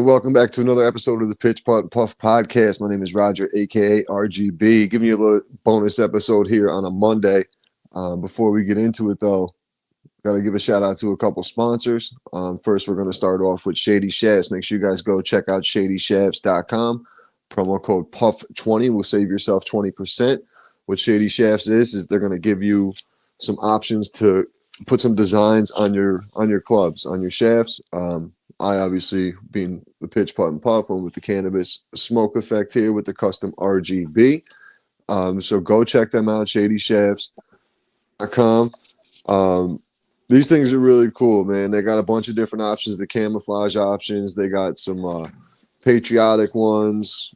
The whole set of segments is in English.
welcome back to another episode of the Pitch Putt Puff podcast. My name is Roger, aka Rgb. Giving you a little bonus episode here on a Monday. Before we get into it, though, got to give a shout out to a couple sponsors. First, we're going to start off with Shady Shafts. Make sure you guys go check out shadyshafts.com. Promo code PUFF20 will save yourself 20%. What Shady Shafts is they're going to give you some options to put some designs on your clubs, on your shafts. I obviously being the Pitch Putt and Puff one with the cannabis smoke effect here with the custom RGB. So go check them out, shadyshafts.com. These things are really cool, man. They got a bunch of different options, the camouflage options. They got some patriotic ones.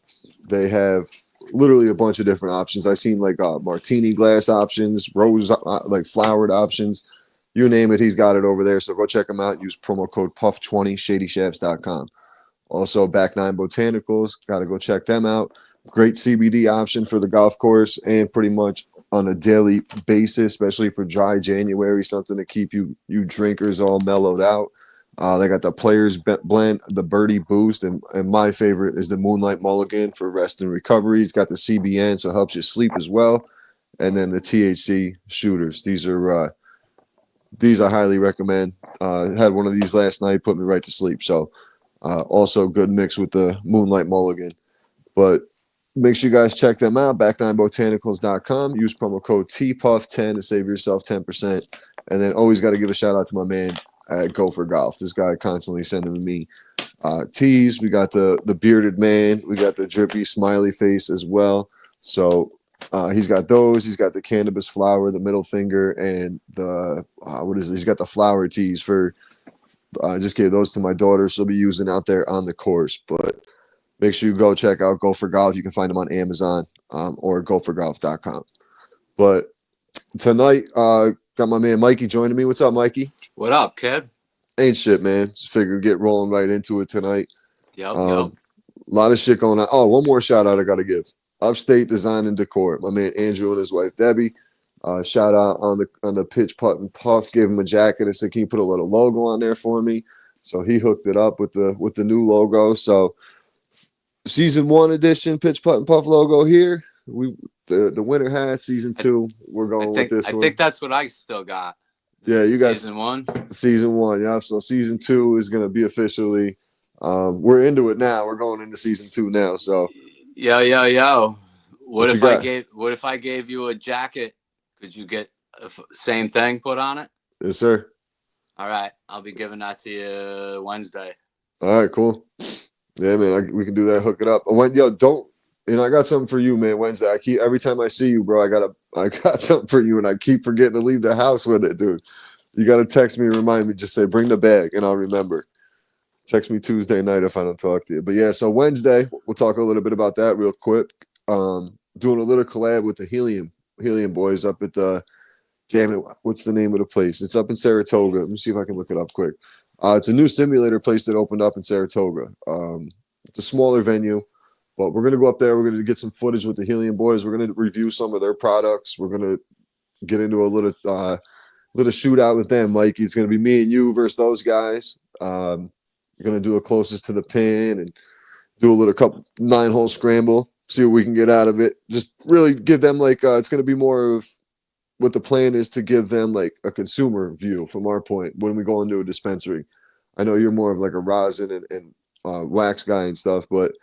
They have literally a bunch of different options. I seen like martini glass options, rose like flowered options. You name it, he's got it over there. So go check him out. Use promo code PUFF20, shadyshafts.com. Also, Back Nine Botanicals. Got to go check them out. Great CBD option for the golf course and pretty much on a daily basis, especially for dry January, something to keep you drinkers all mellowed out. They got the Players Blend, the Birdie Boost, and my favorite is the Moonlight Mulligan for rest and recovery. It's got the CBN, so it helps you sleep as well. And then the THC shooters. These I highly recommend. Had one of these last night, put me right to sleep. So also good mix with the Moonlight Mulligan. But make sure you guys check them out, back9botanicals.com. Use promo code TPUFF10 to save yourself 10%. And then always got to give a shout out to my man at Go for Golf. This guy constantly sending me teas. We got the bearded man. We got the drippy smiley face as well. So he's got those. He's got the cannabis flower, the middle finger, and the he's got the flower teas for. I just gave those to my daughter. She'll be using out there on the course. But make sure you go check out Go for Golf. You can find them on Amazon or goforgolf.com. But tonight, got my man Mikey joining me. What's up, Mikey? What up, kid? Ain't shit, man. Just figured get rolling right into it tonight. Yep. A lot of shit going on. Oh, one more shout out I got to give. Upstate Design and Decor. My man Andrew and his wife Debbie. Shout out on the Pitch Putt and Puff. Gave him a jacket and said, "Can you put a little logo on there for me?" So he hooked it up with the new logo. So season 1 edition Pitch Putt and Puff logo here. The winter hat. Season 2, we're going with this one. I think that's what I still got. Yeah, you guys. Season 1. Season 1, yeah. So season 2 is going to be officially. We're into it now. We're going into season 2 now. So. Yo. What if I gave you a jacket? Could you get the same thing put on it? Yes, sir. All right, I'll be giving that to you Wednesday. All right, cool. Yeah, man, we can do that. Hook it up. I got something for you, man. Wednesday. Every time I see you, bro, I got something for you, and I keep forgetting to leave the house with it, dude. You got to text me and remind me. Just say bring the bag, and I'll remember. Text me Tuesday night if I don't talk to you. But yeah, so Wednesday we'll talk a little bit about that real quick. Doing a little collab with the Healium boys up at the. Damn it! What's the name of the place? It's up in Saratoga. Let me see if I can look it up quick. It's a new simulator place that opened up in Saratoga. It's a smaller venue, but we're gonna go up there. We're gonna get some footage with the Healium boys. We're gonna review some of their products. We're gonna get into a little shootout with them, Mikey. It's gonna be me and you versus those guys. We're gonna do a closest to the pin and do a little 9-hole scramble. See what we can get out of it. Just really give them it's gonna be more of. What the plan is to give them like a consumer view from our point when we go into a dispensary. I know you're more of like a rosin and wax guy and stuff, but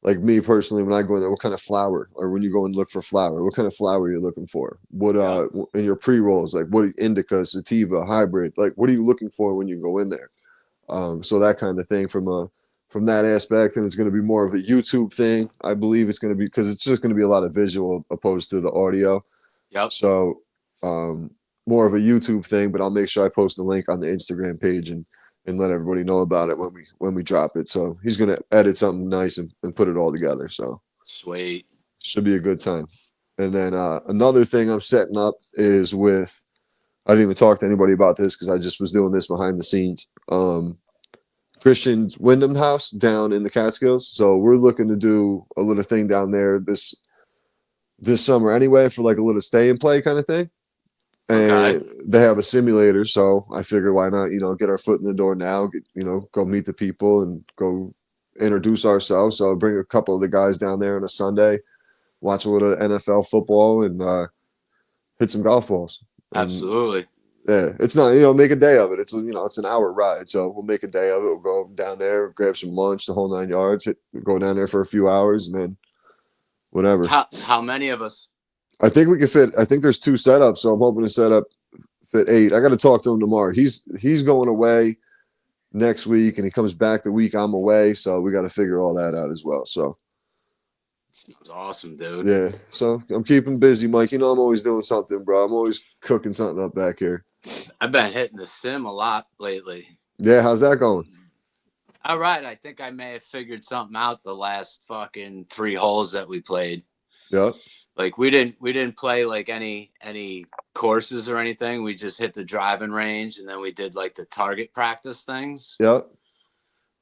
like me personally, when I go in there, what kind of flower, or when you go and look for flower, what kind of flower are you looking for? What in your pre-rolls, like what indica, sativa, hybrid, like what are you looking for when you go in there? So that kind of thing from that aspect, and it's going to be more of a YouTube thing. I believe it's going to be because it's just going to be a lot of visual opposed to the audio. Yep. So more of a YouTube thing, but I'll make sure I post the link on the Instagram page and let everybody know about it when we drop it. So he's gonna edit something nice and put it all together. So sweet, should be a good time. And then another thing I'm setting up is with. I didn't even talk to anybody about this because I just was doing this behind the scenes. Christian Wyndham House down in the Catskills. So we're looking to do a little thing down there this summer anyway for like a little stay and play kind of thing. And they have a simulator, so I figured why not, get our foot in the door now, go meet the people and go introduce ourselves. So I'll bring a couple of the guys down there on a Sunday, watch a little NFL football, and hit some golf balls. And Absolutely. yeah, it's not, make a day of it. It's, it's an hour ride. So we'll make a day of it. We'll go down there, grab some lunch, the whole 9 yards, go down there for a few hours, and then whatever. How many of us? I think we can fit. I think there's 2 setups. So I'm hoping to set up fit 8. I got to talk to him tomorrow. He's going away next week, and he comes back the week I'm away. So we got to figure all that out as well. So. That's awesome, dude. Yeah, so I'm keeping busy, Mike. I'm always doing something, bro. I'm always cooking something up back here. I've been hitting the sim a lot lately. Yeah, how's that going? All right, I think I may have figured something out the last fucking 3 holes that we played. Yeah. Like we didn't play like any courses or anything. We just hit the driving range, and then we did like the target practice things. Yeah.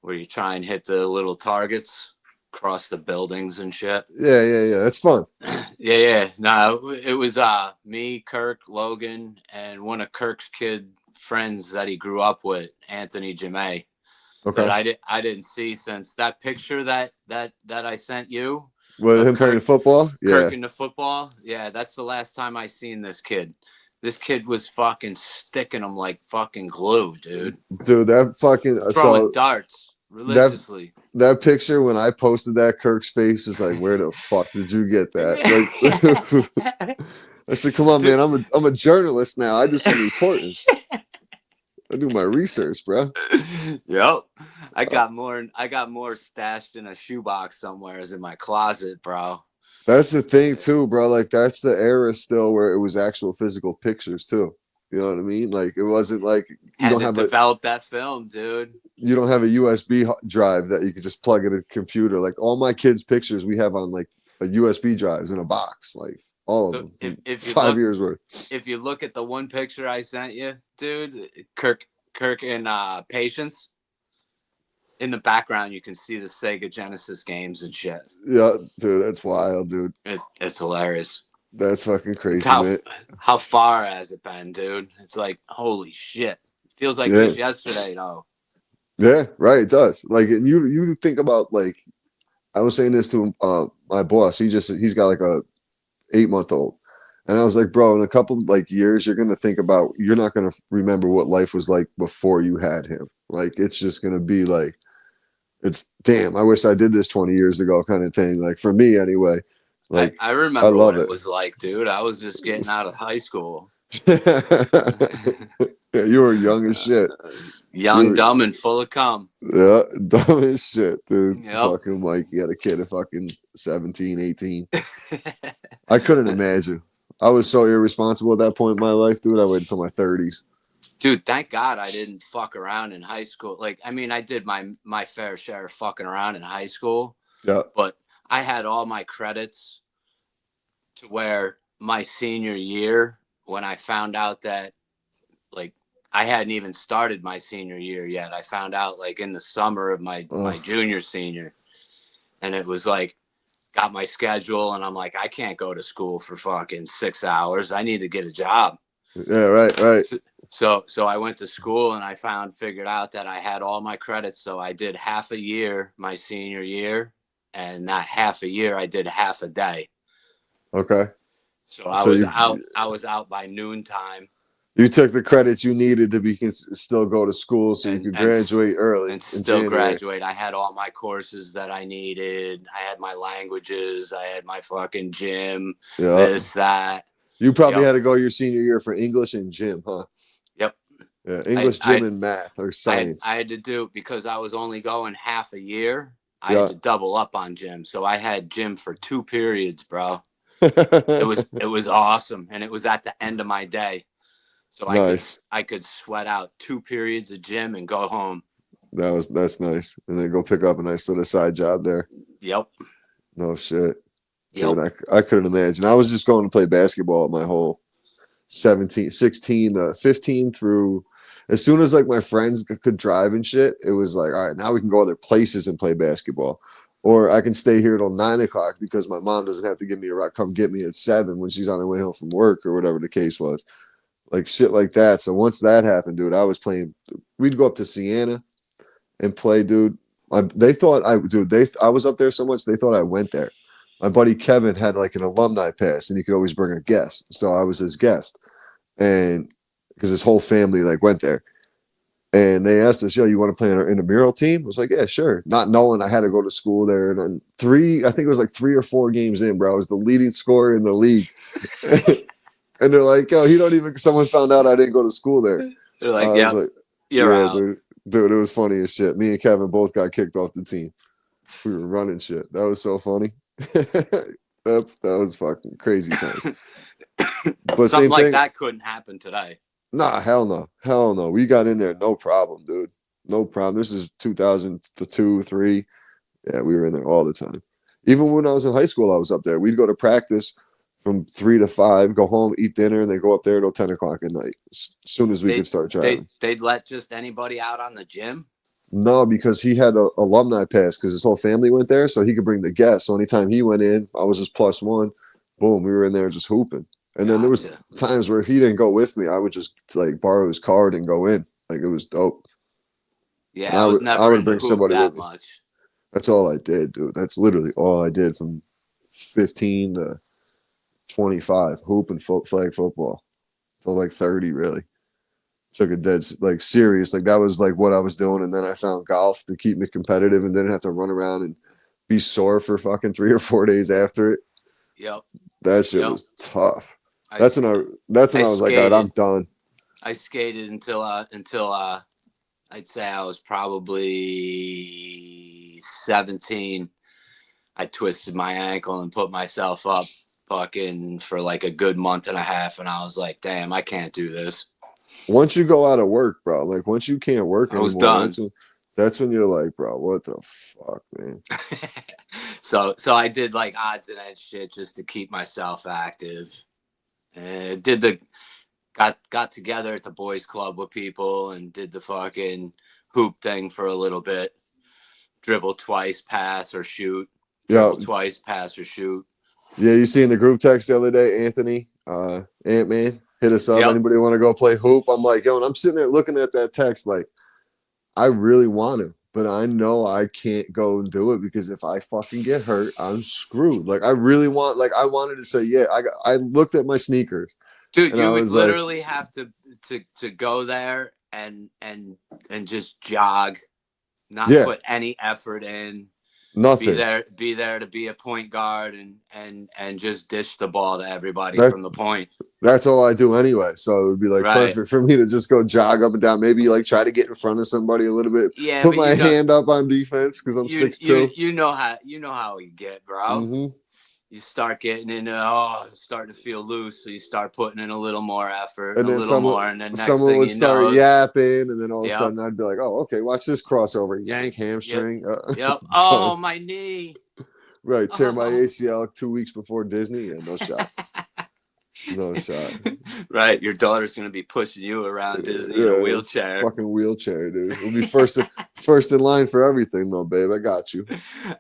Where you try and hit the little targets across the buildings and shit. Yeah. It's fun. Yeah. No, it was me, Kirk, Logan, and one of Kirk's kid friends that he grew up with, Anthony Jemay. Okay. That I didn't see since that picture that I sent you. With him playing football? Yeah. Kirk into football. Yeah, that's the last time I seen this kid. This kid was fucking sticking them like fucking glue, dude. Dude, that fucking throwing darts religiously. That picture when I posted that, Kirk's face was like, "Where the fuck did you get that?" Like, I said, "Come on, man. I'm a journalist now. I do some reporting. I do my research, bro." Yep. I got more stashed in a shoebox somewhere in my closet, bro. That's the thing too, bro. Like that's the era still where it was actual physical pictures too. You know what I mean? Like it wasn't like you don't have develop that film, dude. You don't have a USB drive that you could just plug in a computer. Like all my kids' pictures we have on like a USB drives in a box, like all of them. If 5 years worth. If you look at the one picture I sent you, dude, Kirk and Patience. In the background, you can see the Sega Genesis games and shit. Yeah, dude, that's wild, dude. It's hilarious. That's fucking crazy, man. How far has it been, dude? It's like, holy shit. It feels like just yesterday, though. Yeah, right, it does. Like, and you think about, like, I was saying this to my boss. He's got, like, a 8-month-old. And I was like, bro, in a couple, like, years, you're going to think about, you're not going to remember what life was like before you had him. Like, it's just going to be, like, it's damn, I wish I did this 20 years ago kind of thing. Like for me anyway. Like I remember what it was like, dude. I was just getting out of high school. Yeah, you were young as shit. Young, dumb, and full of cum. Yeah, dumb as shit, dude. Yep. Fucking Mike, you had a kid at fucking 17, 18. I couldn't imagine. I was so irresponsible at that point in my life, dude. I waited until my 30s. Dude, thank God I didn't fuck around in high school. Like, I mean, I did my fair share of fucking around in high school. Yeah. But I had all my credits to where my senior year, when I found out that, like, I hadn't even started my senior year yet. I found out, like, in the summer of my junior, senior. And it was like, got my schedule, and I'm like, I can't go to school for fucking 6 hours. I need to get a job. Yeah, right. So I went to school and I figured out that I had all my credits. So I did half a year my senior year, and that half a year I did half a day. Okay. So I was out by noontime. You took the credits you needed to still go to school so you could graduate early. And still graduate. I had all my courses that I needed. I had my languages. I had my fucking gym. This, that. You probably had to go your senior year for English and gym, huh? Yep. Yeah, English, gym, and math or science. I had to do, because I was only going half a year, I had to double up on gym. So I had gym for 2 periods, bro. It was awesome. And it was at the end of my day. So I could sweat out 2 periods of gym and go home. That's nice. And then go pick up a nice little side job there. Yep. No shit. Yep. Dude, I couldn't imagine. I was just going to play basketball my whole 16, 15 through, as soon as like my friends could drive and shit, it was like, all right, now we can go other places and play basketball. Or I can stay here till 9 o'clock because my mom doesn't have to give me a ride, come get me at 7 when she's on her way home from work or whatever the case was. Like shit like that. So once that happened, dude, I was playing. We'd go up to Siena and play, dude. They thought I was up there so much they thought I went there. My buddy Kevin had like an alumni pass, and he could always bring a guest. So I was his guest, and because his whole family like went there, and they asked us, "Yo, you want to play in our intramural team?" I was like, "Yeah, sure." Not knowing I had to go to school there, and then I think it was like 3 or 4 games in, bro. I was the leading scorer in the league, and they're like, "Yo, he don't even." Someone found out I didn't go to school there. They're like, I was "Yep, like, you're "Yeah, out." dude, it was funny as shit." Me and Kevin both got kicked off the team. We were running shit. That was so funny. That was fucking crazy times. But Something same like thing. that couldn't happen today. Nah, hell no. Hell no. We got in there, no problem, dude. No problem. This is 2002, 3. Yeah, we were in there all the time. Even when I was in high school, I was up there. We'd go to practice from 3 to 5, go home, eat dinner, and then go up there till 10 o'clock at night. As soon as we could start driving. They'd let just anybody out on the gym. No, because he had a alumni pass because his whole family went there, so he could bring the guests. So anytime he went in, I was just +1. Boom, we were in there just hooping. And then there was Gotcha. times where if he didn't go with me, I would just like borrow his card and go in. Like it was dope. Yeah, And I was I never would into bring hoop somebody that with me. much. That's all I did, dude. That's literally all I did from 15 to 25, hoop and flag football. Till like 30, really. Took a dead like serious. Like that was like what I was doing. And then I found golf to keep me competitive and didn't have to run around and be sore for fucking 3 or 4 days after it. Yep. That shit Yep. was tough. I That's when I was like, all right, I'm done. I skated until I'd say I was probably 17. I twisted my ankle and put myself up fucking for like a good month and a half, and I was like, damn, I can't do this. Once you go out of work, bro, like once you can't work I was anymore, done. that's when you're like, bro, what the fuck, man? So I did like odds and ends shit just to keep myself active. And got together at the boys club with people and did the fucking hoop thing for a little bit. Dribble twice, pass or shoot. Dribble twice, pass or shoot. Yeah, you see in the group text the other day, Anthony, Ant-Man, hit us up. Yep. Anybody want to go play hoop? I'm like, yo, and I'm sitting there looking at that text like, I really want to, but I know I can't go and do it because if I fucking get hurt, I'm screwed. Like I really want, like I wanted to say, yeah, I looked at my sneakers. Dude, and you I would was like, literally have to go there and just jog, not put any effort in. Nothing. Be there to be a point guard and just dish the ball to everybody from the point. That's all I do anyway. So it would be like Right. perfect for me to just go jog up and down. Maybe like try to get in front of somebody a little bit. Yeah, put my hand up on defense because I'm 6'2". You know how we get, bro. Mm-hmm. You start getting in, starting to feel loose, so you start putting in a little more effort, And a then little more, and then next someone thing would you start know, yapping, and then all of a Yep. sudden I'd be like, "Oh, okay, watch this crossover, yank hamstring." Yep. Oh, my knee. Right, tear my ACL 2 weeks before Disney. Yeah, no shot. No shot. Right, your daughter's gonna be pushing you around Disney in a wheelchair. Fucking wheelchair, dude. We'll be first in line for everything, though, babe. I got you.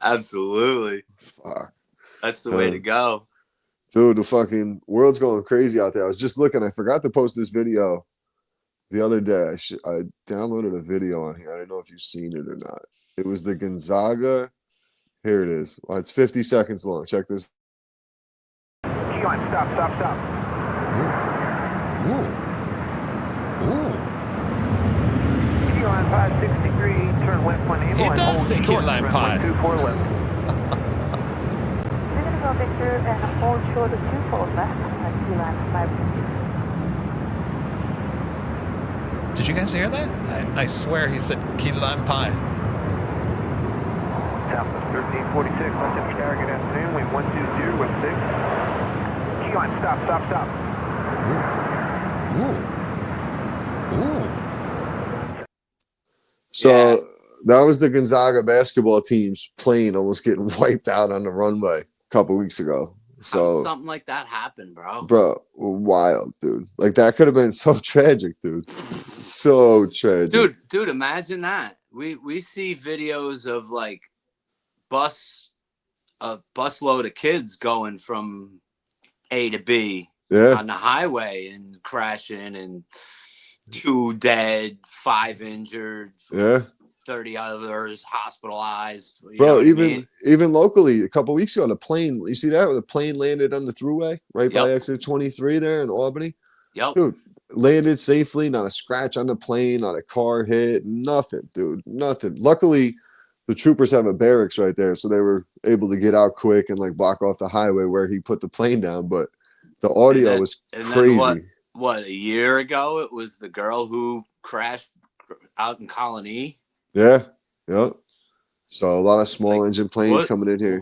Absolutely. Fuck. That's the way to go. Dude, the fucking world's going crazy out there. I was just looking. I forgot to post this video the other day. I downloaded a video on here. I don't know if you've seen it or not. It was the Gonzaga. Here it is. Well, it's 50 seconds long. Check this. Stop. Ooh. Key line 563, turn left on Able. He does say key line 5. 24 left. We're going to go Victor and hold short of 24 left on key line 5. Did you guys hear that? I swear he said key line pi. Southwest 1346, West End Tower, good afternoon. Wind 120 with 6. Key line, stop. Ooh. So that was the Gonzaga basketball team's plane almost getting wiped out on the runway a couple weeks ago. So something like that happened, bro. Bro, wild, dude. Like that could have been so tragic, dude. So tragic. Dude, imagine that. We see videos of like a busload of kids going from A to B on the highway and crashing and 2 dead, 5 injured. 30 others hospitalized. You know Bro, what I mean? even locally, a couple weeks ago, the plane. You see that? Where the plane landed on the thruway right by Yep. exit 23 there in Albany. Yep. Dude, landed safely, not a scratch on the plane, not a car hit, nothing, dude, nothing. Luckily, the troopers have a barracks right there, so they were able to get out quick and like block off the highway where he put the plane down. But the audio was crazy. What, a year ago, it was the girl who crashed out in Colony. Yeah, yep. So a lot of small engine planes coming in here.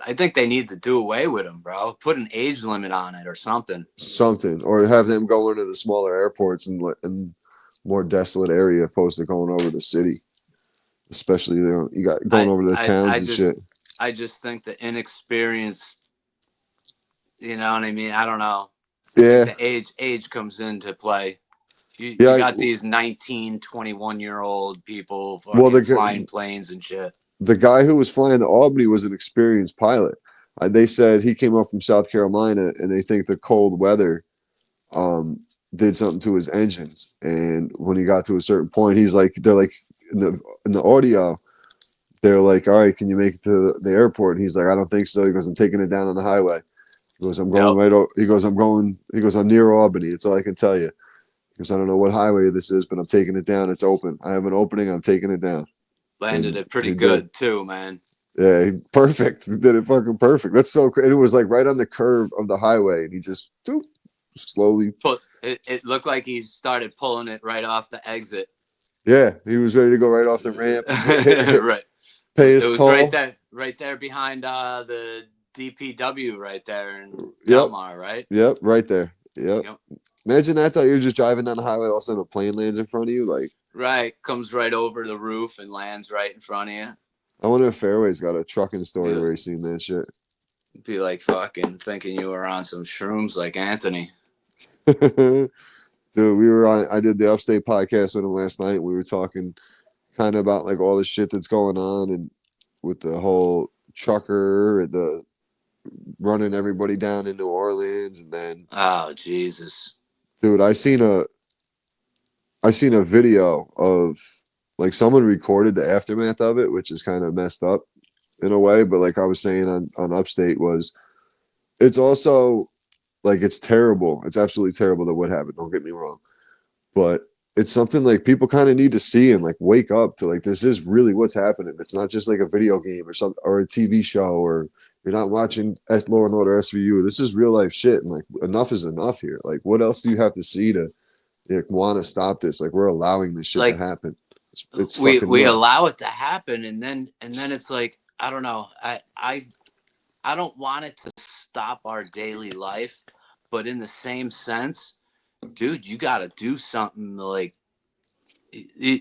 I think they need to do away with them, bro. Put an age limit on it or something. Or have them go into the smaller airports and more desolate area opposed to going over the city. Especially you got going over the towns and shit. I just think the inexperience, you know what I mean? I don't know. Yeah. The age comes into play. You got these 19, 21-year-old people flying planes and shit. The guy who was flying to Albany was an experienced pilot. They said he came up from South Carolina, and they think the cold weather did something to his engines. And when he got to a certain point, they're like in the audio, they're like, "All right, can you make it to the airport?" And he's like, "I don't think so." He goes, "I'm taking it down on the highway." He goes, "I'm going right over." He goes, "I'm near Albany. It's all I can tell you." He goes, "I don't know what highway this is, but I'm taking it down. It's open. I have an opening. I'm taking it down." Landed it pretty good too, man. Yeah, perfect. He did it fucking perfect. That's so crazy. It was like right on the curve of the highway, and he just slowly. It looked like he started pulling it right off the exit. Yeah, he was ready to go right off the ramp. Right. Pay his toll. Right there behind the DPW right there in Delmar, right? Yep, right there. Yep. Imagine that though. You're just driving down the highway, all of a sudden a plane lands in front of you, like. Right, comes right over the roof and lands right in front of you. I wonder if Fairway's got a trucking story where he's seen that shit. Be like fucking thinking you were on some shrooms like Anthony. Dude, I did the Upstate podcast with him last night. We were talking kind of about like all the shit that's going on and with the whole trucker and the running everybody down in New Orleans, and then oh Jesus, dude, I seen a video of like someone recorded the aftermath of it, which is kind of messed up in a way. But like I was saying on Upstate it's also like it's terrible. It's absolutely terrible that what happened. Don't get me wrong, but it's something like people kind of need to see and like wake up to like this is really what's happening. It's not just like a video game or something or a TV show or you're not watching Law and Order SVU. This is real life shit, and like enough is enough here. Like what else do you have to see to want to stop this? Like we're allowing this shit to happen. It's we allow it to happen, and then it's like I don't know. I don't want it to stop our daily life, but in the same sense, dude, you got to do something. Like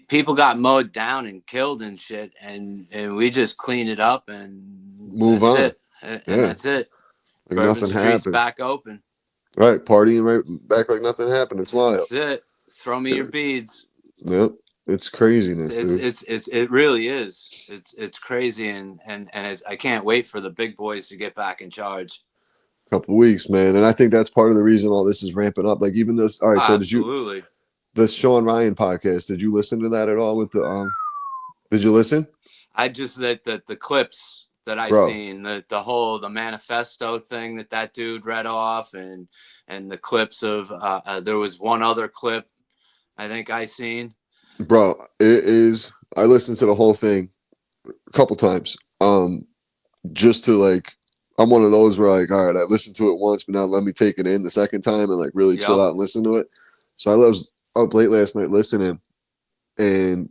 people got mowed down and killed and shit, and we just clean it up and move on. And that's it. Like nothing happened. Back open. Right, partying right back like nothing happened. It's wild. That's it. Throw me your beads. Yep, it's craziness, dude. It really is. It's crazy, and I can't wait for the big boys to get back in charge. Couple weeks, man, and I think that's part of the reason all this is ramping up. Like even this. All right, so absolutely. The Sean Ryan podcast? Did you listen to that at all? With the did you listen? I just the clips that I seen, the manifesto thing that dude read off, and the clips of there was one other clip I think I seen. Bro, it is. I listened to the whole thing a couple times. Just to like, I'm one of those where like, all right, I listened to it once, but now let me take it in the second time and like really chill out and listen to it. So I was up late last night listening, and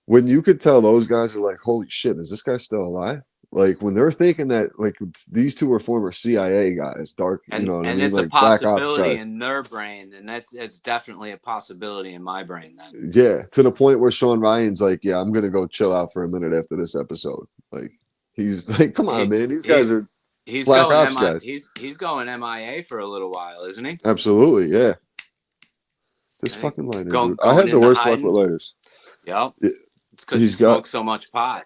when you could tell those guys are like, holy shit, is this guy still alive? Like when they're thinking that like these two are former CIA guys, and, you know what and I mean? it's like a possibility in their brain, and it's definitely a possibility in my brain then. Yeah, to the point where Sean Ryan's like, yeah, I'm gonna go chill out for a minute after this episode. Like he's like, come on, man, these guys are Black Ops guys. He's going MIA for a a little while, isn't he? Absolutely, yeah. This fucking lighter, dude. I have the worst luck with lighters. Yep. It's because he smokes so much pot.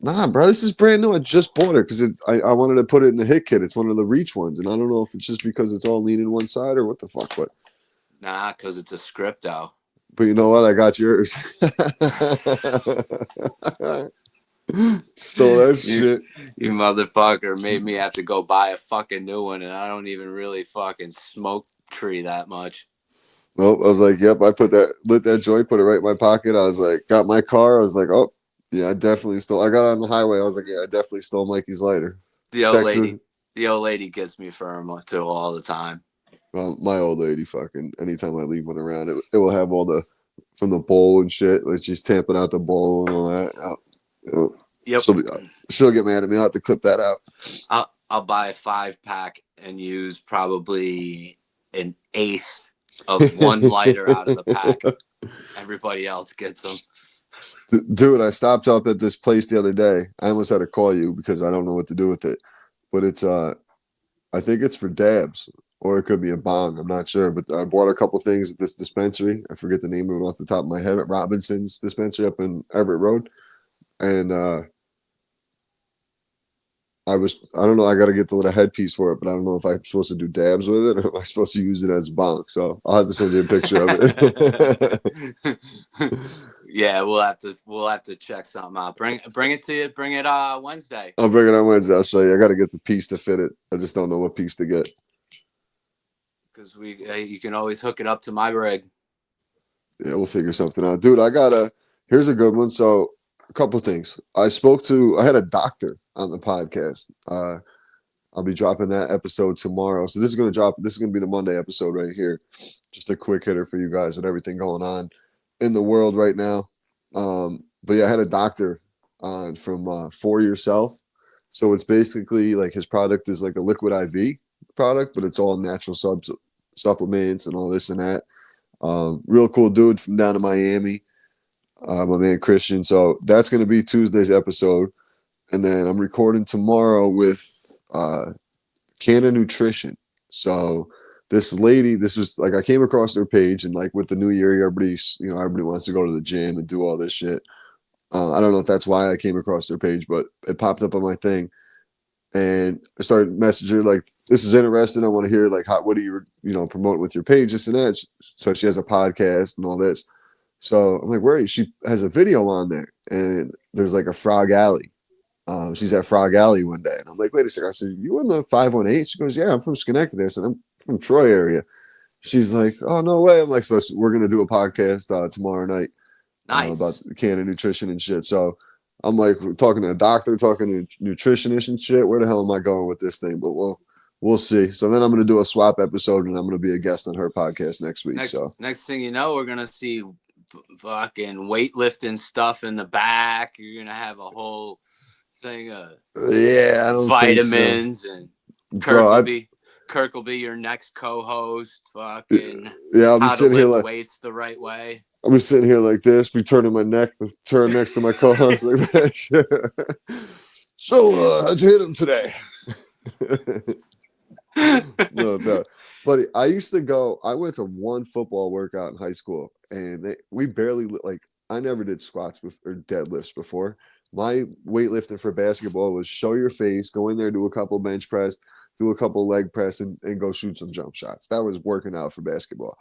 Nah, bro, this is brand new. I just bought it because I wanted to put it in the hit kit. It's one of the Reach ones, and I don't know if it's just because it's all leaning one side or what the fuck, but nah, because it's a scripto. But you know what? I got yours. Stole that shit. You motherfucker made me have to go buy a fucking new one, and I don't even really fucking smoke tree that much. Nope. I was like, yep. I lit that joint, put it right in my pocket. I was like, got my car. I was like, oh, yeah, I definitely stole. I got on the highway. I was like, yeah, I definitely stole Mikey's lighter. The old Texas. lady gets me firm too all the time. Well, my old lady, fucking, anytime I leave one around, it will have all the from the bowl and shit. Like she's tamping out the bowl and all that. Yep. She'll get mad at me. I'll have to clip that out. I'll buy a 5-pack and use probably an eighth of one lighter out of the pack. Everybody else gets them. Dude, I stopped up at this place the other day. I almost had to call you because I don't know what to do with it. But it's I think it's for dabs or it could be a bong. I'm not sure. But I bought a couple things at this dispensary. I forget the name of it off the top of my head. At Robinson's dispensary up in Everett Road. And I don't know. I got to get the little headpiece for it, but I don't know if I'm supposed to do dabs with it or am I supposed to use it as bonk. So I'll have to send you a picture of it. Yeah, we'll have to check something out. Bring it to you. Bring it Wednesday. I'll bring it on Wednesday. I'll show you. I got to get the piece to fit it. I just don't know what piece to get. Because you can always hook it up to my rig. Yeah, we'll figure something out, dude. Here's a good one. So a couple things. I had a doctor on the podcast. I'll be dropping that episode tomorrow. So this is going to be the Monday episode right here. Just a quick hitter for you guys with everything going on in the world right now. But yeah, I had a doctor on from For Yourself. So it's basically like his product is like a liquid IV product, but it's all natural supplements and all this and that. Real cool dude from down in Miami. My man Christian. So that's going to be Tuesday's episode. And then I'm recording tomorrow with Canna Nutrition. So this lady, this was like I came across their page, and like with the new year, everybody wants to go to the gym and do all this shit. I don't know if that's why I came across their page, but it popped up on my thing, and I started messaging her like, "This is interesting. I want to hear like what are you promoting with your page, this and that." So she has a podcast and all this. So I'm like, "Where are you?" She has a video on there, and there's like a Frog Alley. She's at Frog Alley one day, and I'm like, "Wait a second." I said, "You in the 518?" She goes, "Yeah, I'm from Schenectady." I said, "I'm from Troy area." She's like, "Oh, no way." I'm like, "So we're gonna do a podcast tomorrow night about Canna Nutrition and shit." So I'm like, we're talking to a doctor, talking to a nutritionist and shit. Where the hell am I going with this thing? But we'll see. So then I'm gonna do a swap episode, and I'm gonna be a guest on her podcast next week. Next thing you know, we're gonna see fucking weightlifting stuff in the back. You're gonna have a whole thing of I don't vitamins think so. and Kirk will be your next co-host. Fucking I'll be how sitting to here lift like weights the right way. I'm just sitting here like this, be turning my neck, turn next to my co-host like that shit. So how'd you hit him today? No. Buddy, I went to one football workout in high school, and we barely I never did squats or deadlifts before. My weightlifting for basketball was show your face, go in there, do a couple bench press, do a couple leg press, and go shoot some jump shots. That was working out for basketball.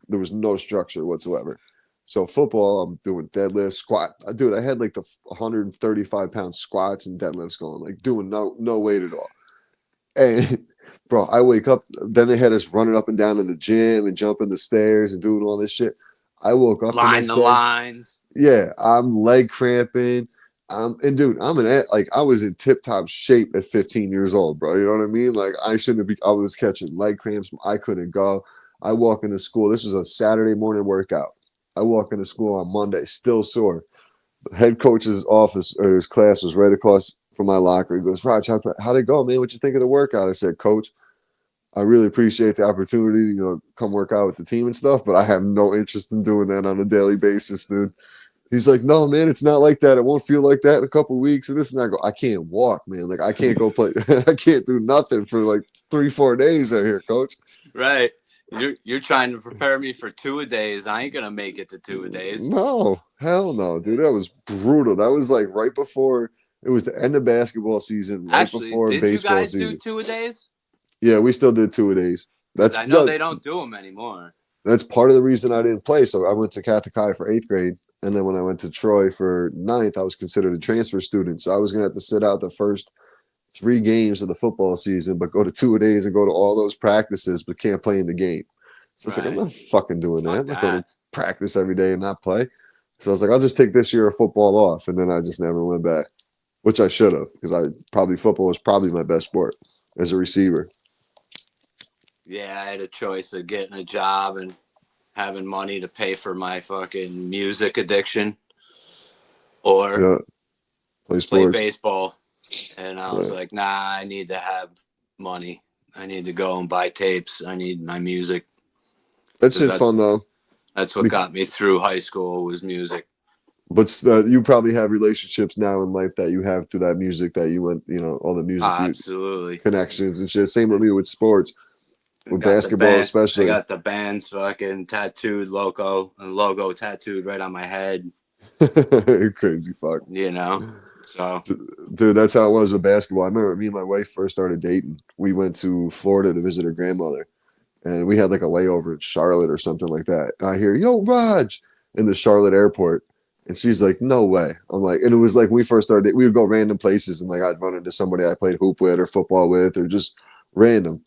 There was no structure whatsoever. So football, I'm doing deadlifts, squat. Dude, I had like the 135-pound squats and deadlifts going, like doing no weight at all. And bro, I wake up. Then they had us running up and down in the gym and jumping the stairs and doing all this shit. I woke up line the lines. Yeah, I'm leg cramping. And dude, I was in tip top shape at 15 years old, bro. You know what I mean? Like I was catching leg cramps. I couldn't go. I walk into school. This was a Saturday morning workout. I walk into school on Monday, still sore. The head coach's office or his class was right across from my locker. He goes, "Raj, how'd it go, man? What you think of the workout?" I said, "Coach, I really appreciate the opportunity to, come work out with the team and stuff, but I have no interest in doing that on a daily basis, dude." He's like, "No, man, it's not like that. It won't feel like that in a couple of weeks." And this and I go, "I can't walk, man. Like I can't go play. I can't do nothing for like 3-4 days out here, coach." Right. You're trying to prepare me for 2-a-days. I ain't gonna make it to 2-a-days. No, hell no, dude. That was brutal. That was like right before it was the end of basketball season, right before baseball season. Did you guys do 2-a-days? Yeah, we still did 2-a-days. I know they don't do them anymore. that's part of the reason I didn't play. So I went to Catholic High for 8th grade. And then when I went to Troy for 9th, I was considered a transfer student. So I was going to have to sit out the first 3 games of the football season, but go to 2-a-days and go to all those practices, but can't play in the game. So it's like, I'm Right. not fucking doing that. Fuck I'm not going that. to practice every day and not play. So I was like, I'll just take this year of football off. And then I just never went back, which I should have, because football was probably my best sport as a receiver. Yeah, I had a choice of getting a job and having money to pay for my fucking music addiction, or Yeah. Play play sports. baseball. And I was like, nah, I need to have money. I need to go and buy tapes. I need my music. That shit's fun, though. That's what got me through high school was music. But you probably have relationships now in life that you have through that music that you went, all the music Absolutely. connections and shit. Same with me with sports. With basketball, especially. I got the band's fucking tattooed logo tattooed right on my head. Crazy fuck. So. Dude, that's how it was with basketball. I remember me and my wife first started dating. We went to Florida to visit her grandmother. And we had like a layover in Charlotte or something like that. And I hear, yo, Raj, in the Charlotte airport. And she's like, no way. I'm like, and it was like when we first started, we would go random places and like I'd run into somebody I played hoop with or football with or just random.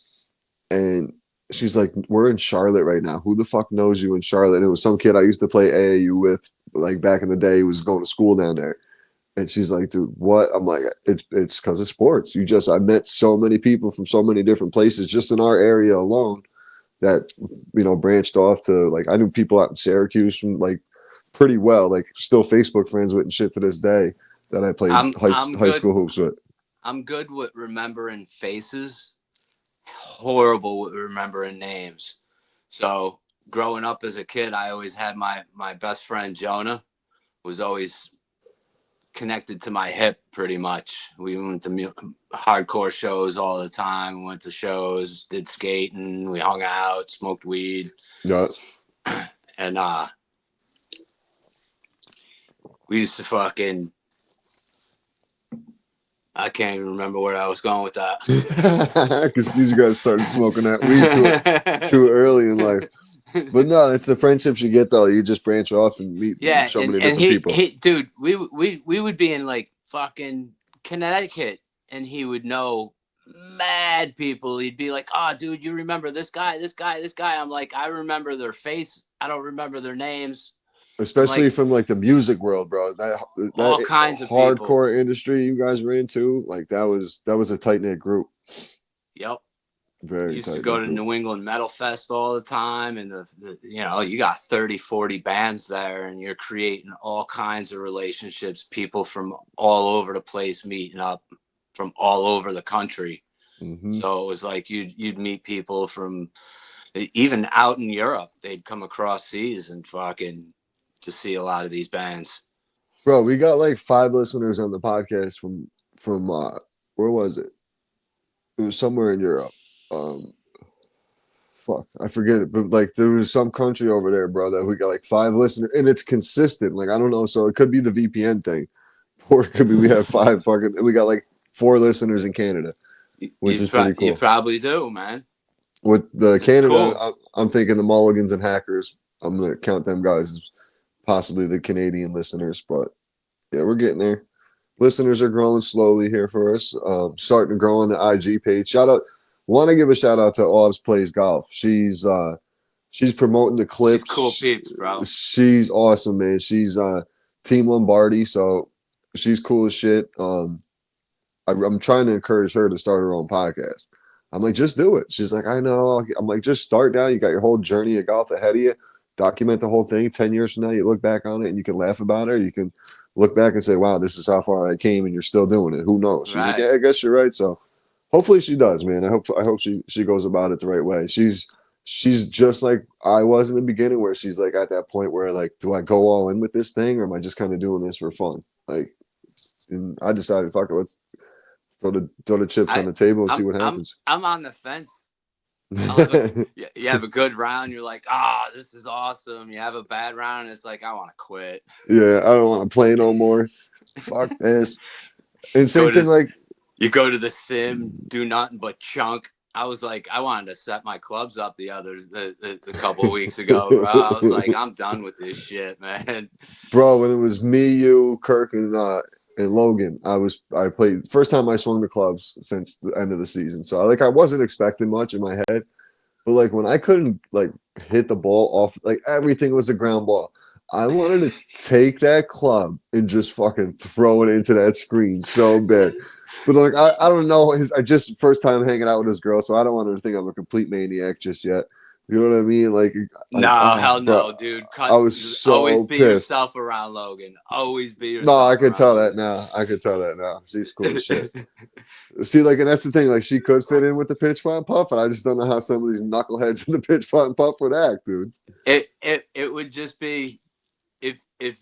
And she's like, we're in Charlotte right now. Who the fuck knows you in Charlotte? And it was some kid I used to play AAU with, like back in the day. He was going to school down there. And she's like, dude, what? I'm like, it's because of sports. I met so many people from so many different places just in our area alone that, branched off to like, I knew people out in Syracuse from like pretty well, like still Facebook friends with and shit to this day that I played high school hoops with. I'm good with remembering faces. Horrible with remembering names. So growing up as a kid, I always had my best friend Jonah was always connected to my hip pretty much. We went to hardcore shows all the time. We went to shows, did skating, we hung out, smoked weed. Yeah. And we used to fucking, I can't even remember where I was going with that. Because you guys started smoking that weed too early in life. But no, it's the friendships you get though. You just branch off and meet so many different people. Dude, we would be in like fucking Connecticut, and he would know mad people. He'd be like, "Oh, dude, you remember this guy, this guy, this guy?" I'm like, I remember their face. I don't remember their names. Especially from like the music world, bro. That all kinds of hardcore people. Industry you guys were into, like that was a tight knit group. Yep. Very used to go to New England Metal Fest all the time, and you got 30, 40 bands there, and you're creating all kinds of relationships, people from all over the place meeting up from all over the country. Mm-hmm. So it was like you'd meet people from even out in Europe. They'd come across seas and fucking to see a lot of these bands. Bro, we got like 5 listeners on the podcast from where was it? It was somewhere in Europe. Fuck, I forget it, but like there was some country over there, bro, that we got like 5 listeners, and it's consistent. Like I don't know, so it could be the VPN thing, or it could be we have 5 fucking, and we got like 4 listeners in Canada, which is pretty cool. You probably do, man. With the Canada, cool. I'm thinking the Mulligans and Hackers. I'm gonna count them guys as possibly the Canadian listeners, but yeah, we're getting there. Listeners are growing slowly here for us. Starting to grow on the IG page. Want to give a shout out to Obbs Plays Golf. She's promoting the clips. She's cool peeps, bro. She's awesome, man. She's Team Lombardi, so she's cool as shit. I'm trying to encourage her to start her own podcast. I'm like, just do it. She's like, I know. I'm like, just start now. You got your whole journey of golf ahead of you. Document the whole thing. 10 years from now, you look back on it and you can laugh about it. You can look back and say, wow, this is how far I came, and you're still doing it. Who knows? She's like, yeah, I guess you're right. So hopefully she does, man. I hope she goes about it the right way. She's just like I was in the beginning, where she's like at that point where like, do I go all in with this thing, or am I just kind of doing this for fun? Like, and I decided, fuck it, let's throw the chips on the table and see what happens. I'm on the fence. You have a good round, you're like, this is awesome. You have a bad round, and it's like, I want to quit. Yeah, I don't want to play no more. Fuck this. And same thing, like you go to the sim, do nothing but chunk I was like, I wanted to set my clubs up the couple weeks ago, bro. I was like, I'm done with this shit, man. Bro, when it was me, you, Kirk, and Logan, I played first time I swung the clubs since the end of the season. So like I wasn't expecting much in my head, but like when I couldn't like hit the ball off, like everything was a ground ball. I wanted to take that club and just fucking throw it into that screen so bad. But like I don't know, I just first time hanging out with this girl, so I don't want her to think I'm a complete maniac just yet. You know what I mean? No, hell bro, no, dude. I was Always so be pissed. yourself around Logan. Always be No, yourself I could around tell that Logan. now. I could tell that now. She's cool as shit. See, like, and that's the thing. Like, she could fit in with the pitch pot and puff, and I just don't know how some of these knuckleheads in the pitch pot and puff would act, dude. It would just be if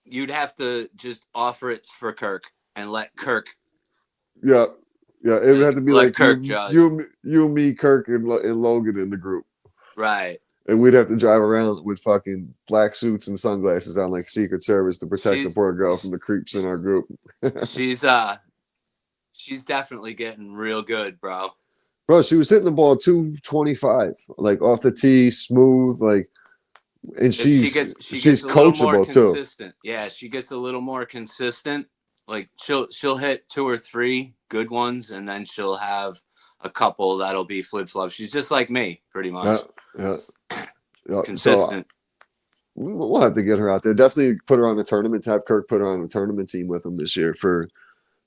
you'd have to just offer it for Kirk and let Kirk. Yeah, yeah. It would have to be let like Kirk judge. you, me, Kirk, and Logan in the group, Right? and we'd have to drive around with fucking black suits and sunglasses on, like Secret Service, to protect the poor girl from the creeps in our group. She's definitely getting real good, bro. Bro, she was hitting the ball 225, like off the tee, smooth, like, and she's coachable too. Yeah, she gets a little more consistent. Like she'll hit 2 or 3 good ones, and then she'll have a couple that'll be flip flops. She's just like me, pretty much. Yeah. Consistent. So we'll have to get her out there. Definitely put her on the tournament. Have Kirk put her on a tournament team with him this year.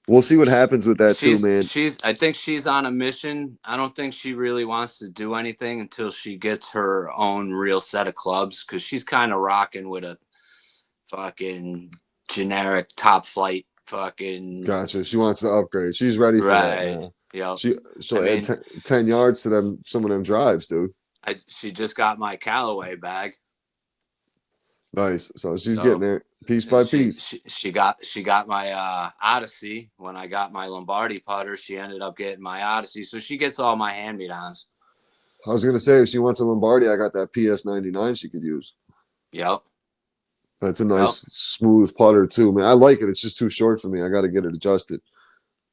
We'll see what happens with that too, man. I think she's on a mission. I don't think she really wants to do anything until she gets her own real set of clubs, because she's kind of rocking with a fucking generic top flight fucking. Gotcha. She wants to upgrade. She's ready for that now. Yeah. She'll add 10 yards to some of them drives, dude. She just got my Callaway bag. Nice. So she's getting there piece by piece. She got my Odyssey. When I got my Lombardi putter, she ended up getting my Odyssey. So she gets all my hand-me-downs. I was gonna say, if she wants a Lombardi, I got that PS99 she could use. Yep. That's a nice smooth putter too, man. I like it. It's just too short for me. I got to get it adjusted.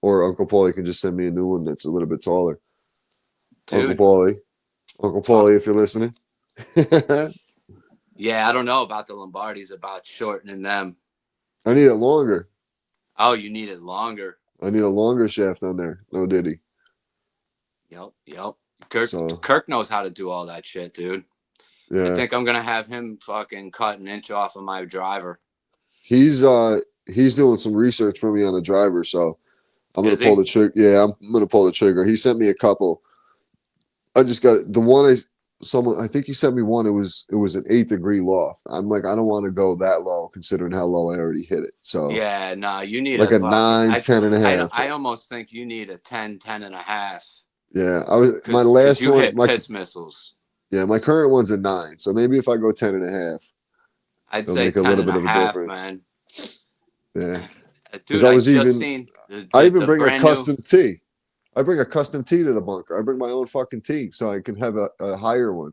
Or Uncle Paulie can just send me a new one that's a little bit taller. Dude. Uncle Paulie, if you're listening. Yeah, I don't know about the Lombardis, about shortening them. I need it longer. Oh, you need it longer. I need a longer shaft on there. No diddy. Yep. Kirk knows how to do all that shit, dude. Yeah. I think I'm gonna have him fucking cut an inch off of my driver. He's doing some research for me on a driver, so I'm gonna pull the trigger. Yeah, I'm gonna pull the trigger. He sent me a couple. I just got the one. I think he sent me one. It was an 8th degree loft. I'm like, I don't want to go that low considering how low I already hit it. So yeah, no, you need like a 9, 10 and a half. I almost think you need a 10 and a half. Yeah, my last one. Hit piss missiles. Yeah, my current one's a 9. So maybe if I go 10 and a half, I'd say make 10 a little bit of a difference, man. Yeah, dude, I even bring a custom tee. I bring a custom tee to the bunker. I bring my own fucking tee so I can have a higher one.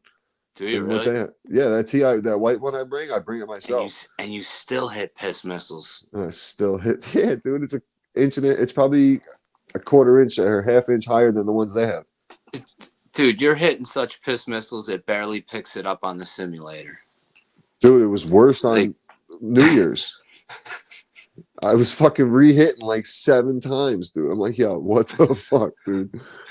Do you really? Yeah, that tee, that white one I bring it myself. And you still hit piss missiles. I still hit. Yeah, dude, it's an inch and it's probably a quarter inch or half inch higher than the ones they have. Dude, you're hitting such piss missiles it barely picks it up on the simulator. Dude, it was worse on New Year's. I was fucking re-hitting like 7 times, dude. I'm like, yo, what the fuck, dude?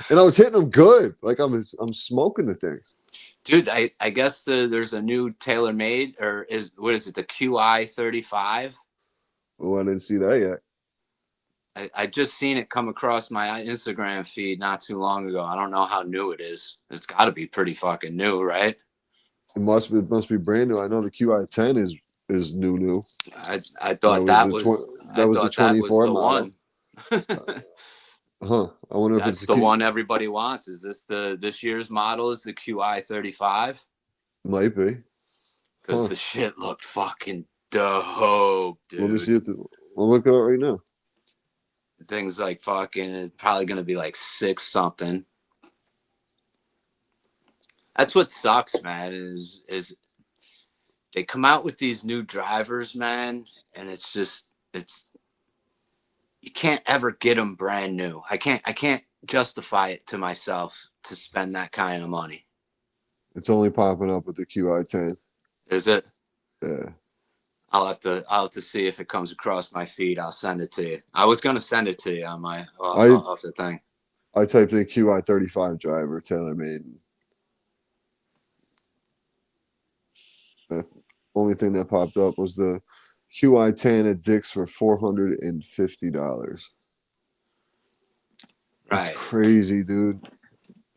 And I was hitting them good. Like I'm smoking the things. Dude, I guess there's a new tailor-made, or what is it, the QI 35? Oh, I didn't see that yet. I just seen it come across my Instagram feed not too long ago. I don't know how new it is. It's got to be pretty fucking new, right? It must be brand new. I know the QI 10 is new. I thought that was the 24 model. One. I wonder if it's the one everybody wants. Is this year's model is the QI 35? Might be. Because the shit looked fucking dope, dude. Let me see it. I'll look at it right now. The thing's like fucking, it's probably gonna be like 6 something. That's what sucks, man, is they come out with these new drivers, man, and it's you can't ever get them brand new. I can't justify it to myself to spend that kind of money. It's only popping up with the QI10. Is it? Yeah. I'll have to see if it comes across my feed. I'll send it to you. I was gonna send it to you on my off the thing. I typed in QI35 driver TaylorMade. The only thing that popped up was the QI10 at Dick's for $450. That's Right. crazy, dude.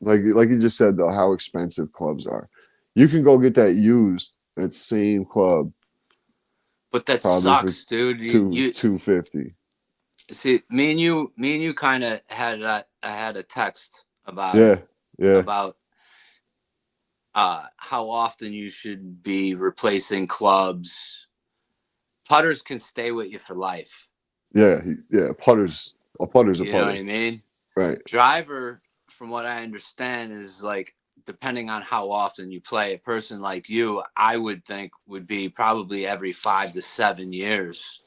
Like you just said though, how expensive clubs are. You can go get that used, that same club, But that probably for sucks, dude. You $250. see, me and you kind of had a text about Yeah, it, yeah, about how often you should be replacing clubs. Putters can stay with you for life. yeah. A putter's a putter. You know what I mean? Right. Driver, from what I understand, is like, depending on how often you play. A person like you, I would think, would be probably every 5 to 7 years.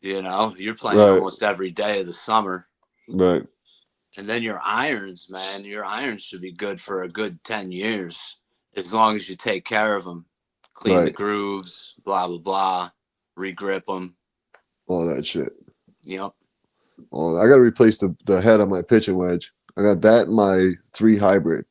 You know, you're playing Right. almost every day of the summer. Right. And then your irons, man, your irons should be good for a good 10 years, as long as you take care of them. Clean the Right. grooves, blah, blah, blah, regrip them. All that shit. Yep. Oh, I got to replace the head on my pitching wedge. I got that in my 3 hybrid.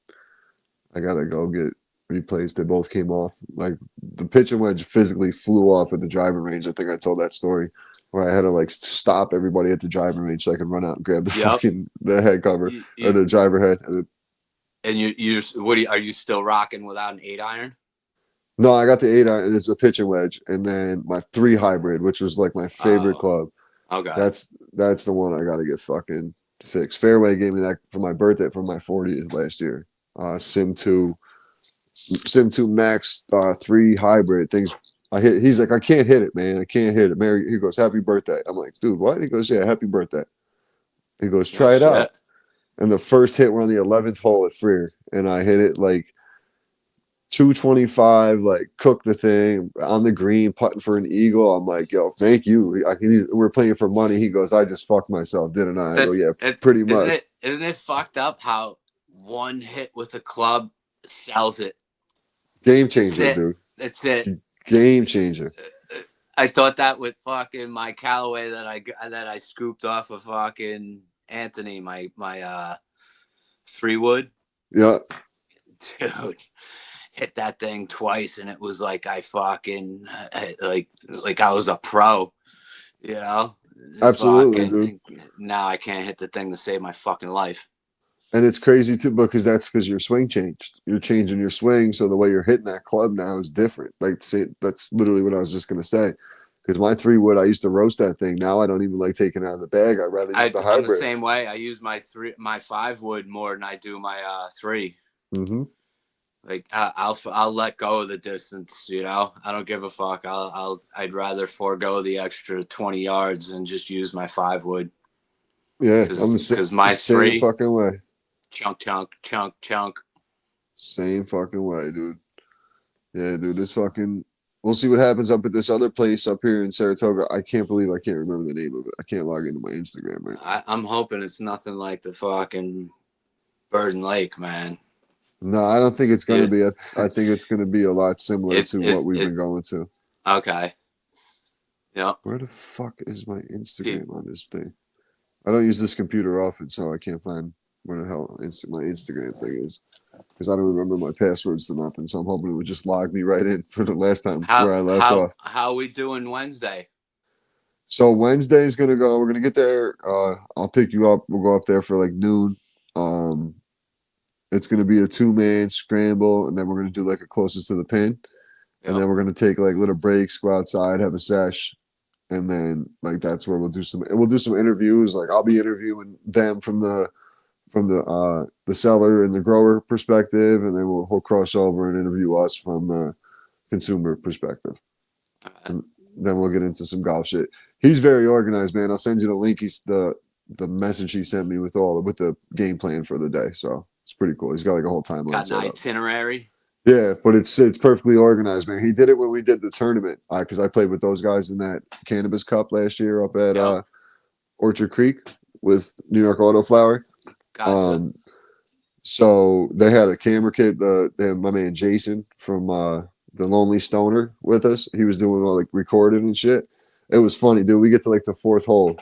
I got to go get replaced. They both came off. Like the pitching wedge physically flew off at the driving range. I think I told that story where I had to like stop everybody at the driving range so I could run out and grab the the head cover or the driver head. And are you still rocking without an 8-iron? No, I got the 8-iron. It's a pitching wedge, and then my 3 hybrid, which was like my favorite club. Okay. That's the one I got to get fucking fixed. Fairway gave me that for my birthday for my 40th last year. Sim 2 Max 3 hybrid things. He's like, I can't hit it, man. I can't hit it. Mary, he goes, happy birthday. I'm like, dude, what? He goes, yeah, happy birthday. He goes, try it out. And the first hit, we're on the 11th hole at Freer, and I hit it like 225, like cooked the thing on the green, putting for an eagle. I'm like, yo, thank you. We're playing for money. He goes, I just fucked myself, didn't I? I go, yeah, pretty much. Isn't it fucked up how one hit with a club sells it? Game changer, dude. That's it. Game changer. I thought that with fucking my Callaway that I scooped off of fucking Anthony, my 3-wood. Yeah. Dude, hit that thing twice and it was like I fucking like I was a pro, you know? Absolutely, dude. Now I can't hit the thing to save my fucking life. And it's crazy too, because your swing changed. You're changing your swing, so the way you're hitting that club now is different. Like, that's literally what I was just gonna say. Because my 3-wood, I used to roast that thing. Now I don't even like taking it out of the bag. I'd rather use the hybrid. I'm the same way. I use my 5-wood more than I do my 3. Mm-hmm. Like I'll let go of the distance, you know. I don't give a fuck. I'd rather forego the extra 20 yards and just use my 5-wood. Yeah, I'm the my same 3 fucking way. Chunk. Same fucking way, dude. Yeah, dude. This fucking. We'll see what happens up at this other place up here in Saratoga. I can't believe I can't remember the name of it. I can't log into my Instagram, man. I'm hoping it's nothing like the fucking Burden Lake, man. No, I don't think it's going to be. I think it's going to be a lot similar to what we've been going to. Okay. Yeah. Where the fuck is my Instagram on this thing? I don't use this computer often, so I can't find where the hell my Instagram thing is. Because I don't remember my passwords to nothing, so I'm hoping it would just log me right in for the last time where I left off. How are we doing Wednesday? So Wednesday's gonna go. We're gonna get there. I'll pick you up. We'll go up there for like noon. It's gonna be a 2-man scramble, and then we're gonna do like a closest to the pin, and then we're gonna take like little breaks, go outside, have a sesh, and then like that's where we'll do some interviews. Like I'll be interviewing them from the seller and the grower perspective, and then he'll cross over and interview us from the consumer perspective. And then we'll get into some golf shit. He's very organized, man. I'll send you the link. He's the message he sent me with the game plan for the day. So it's pretty cool. He's got like a whole timeline. Got an itinerary. Yeah, but it's perfectly organized, man. He did it when we did the tournament because I played with those guys in that Cannabis Cup last year up at Orchard Creek. with New York Auto Flower. Gotcha. So they had a camera kit. They had my man Jason from the Lonely Stoner with us. He was doing all like recording and shit. It was funny, dude. We get to like the fourth hole.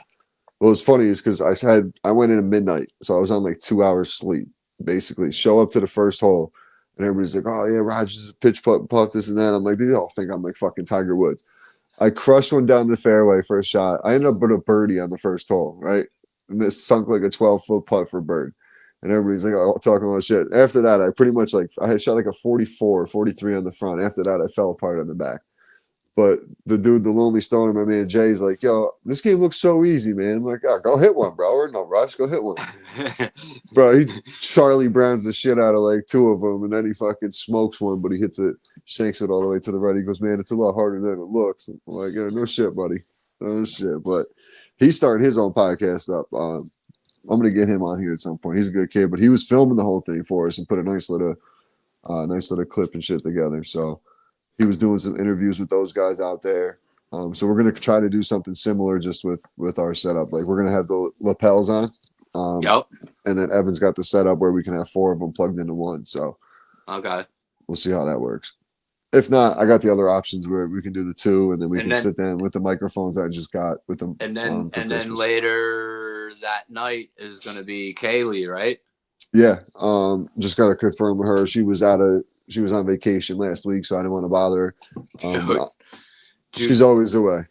What was funny is because I went in at midnight, so I was on like 2 hours sleep. Basically, show up to the first hole, and everybody's like, "Oh yeah, Rogers pitch putt this and that." I'm like, "They all think I'm like fucking Tiger Woods." I crushed one down the fairway for a shot. I ended up with a birdie on the first hole, right? And this sunk like a 12-foot putt for bird. And everybody's like, oh, talking about shit. After that, I pretty much like, I had shot like a 44, 43 on the front. After that, I fell apart on the back. But the dude, the Lonely Stoner, my man Jay's like, yo, this game looks so easy, man. I'm like, oh, go hit one, bro. We're in no rush. Go hit one. Bro, he Charlie Browns the shit out of like two of them, and then he fucking smokes one, but he hits it, shanks it all the way to the right. He goes, man, it's a lot harder than it looks. I'm like, yeah, no shit, buddy. No shit. But he's starting his own podcast up. I'm gonna get him on here at some point. He's a good kid, but he was filming the whole thing for us and put a nice little clip and shit together. So he was doing some interviews with those guys out there. So we're gonna try to do something similar just with our setup. Like we're gonna have the lapels on. Yep. And then Evan's got the setup where we can have 4 of them plugged into one. So Okay. we'll see how that works. If not, I got the other options where we can do the 2, and then we can sit down with the microphones I just got with them. And then later that night is gonna be Kaylee, right? Yeah. Just gotta confirm with her. She was on vacation last week, so I didn't want to bother her. She's always away.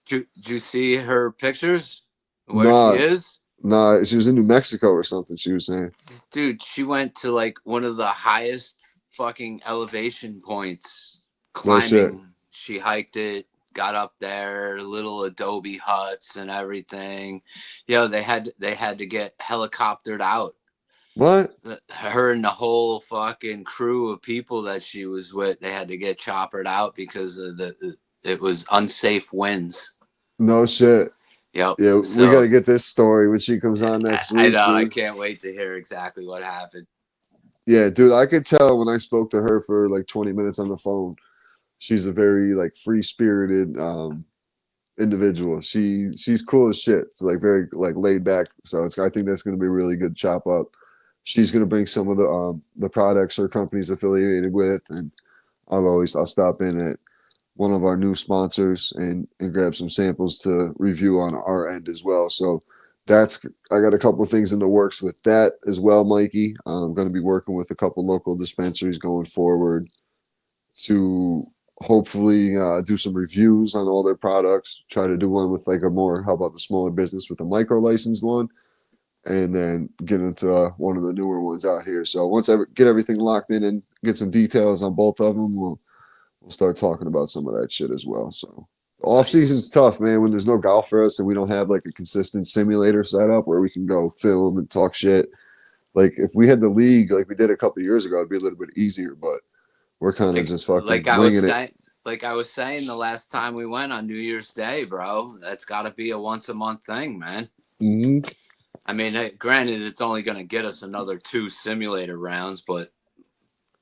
Did you see her pictures? Where she is? Nah, she was in New Mexico or something, she was saying. Dude, she went to like one of the highest fucking elevation points climbing. No, she hiked it, got up there, little adobe huts and everything. They had to get helicoptered out. What? Her and the whole fucking crew of people that she was with, they had to get choppered out because of it was unsafe winds. No shit. Yep. Yeah, so, we got to get this story when she comes on next week. I know. Dude. I can't wait to hear exactly what happened. Yeah, dude, I could tell when I spoke to her for like 20 minutes on the phone. She's a very like free-spirited individual. She's cool as shit. It's like very like laid back. So I think that's going to be a really good chop up. She's going to bring some of the products her company's affiliated with, and I'll stop in at one of our new sponsors and grab some samples to review on our end as well. So I got a couple of things in the works with that as well, Mikey. I'm going to be working with a couple local dispensaries going forward to hopefully do some reviews on all their products. Try to do one with like how about the smaller business with a micro licensed one, and then get into one of the newer ones out here. So once I get everything locked in and get some details on both of them, we'll start talking about some of that shit as well. So off season's tough, man, when there's no golf for us and we don't have like a consistent simulator setup where we can go film and talk shit. Like if we had the league like we did a couple of years ago, it'd be a little bit easier, but we're kind of just fucking winging it. Like I was saying the last time we went on New Year's Day, bro, that's got to be a once a month thing, man. Mm-hmm. I mean, granted, it's only going to get us another 2 simulator rounds, but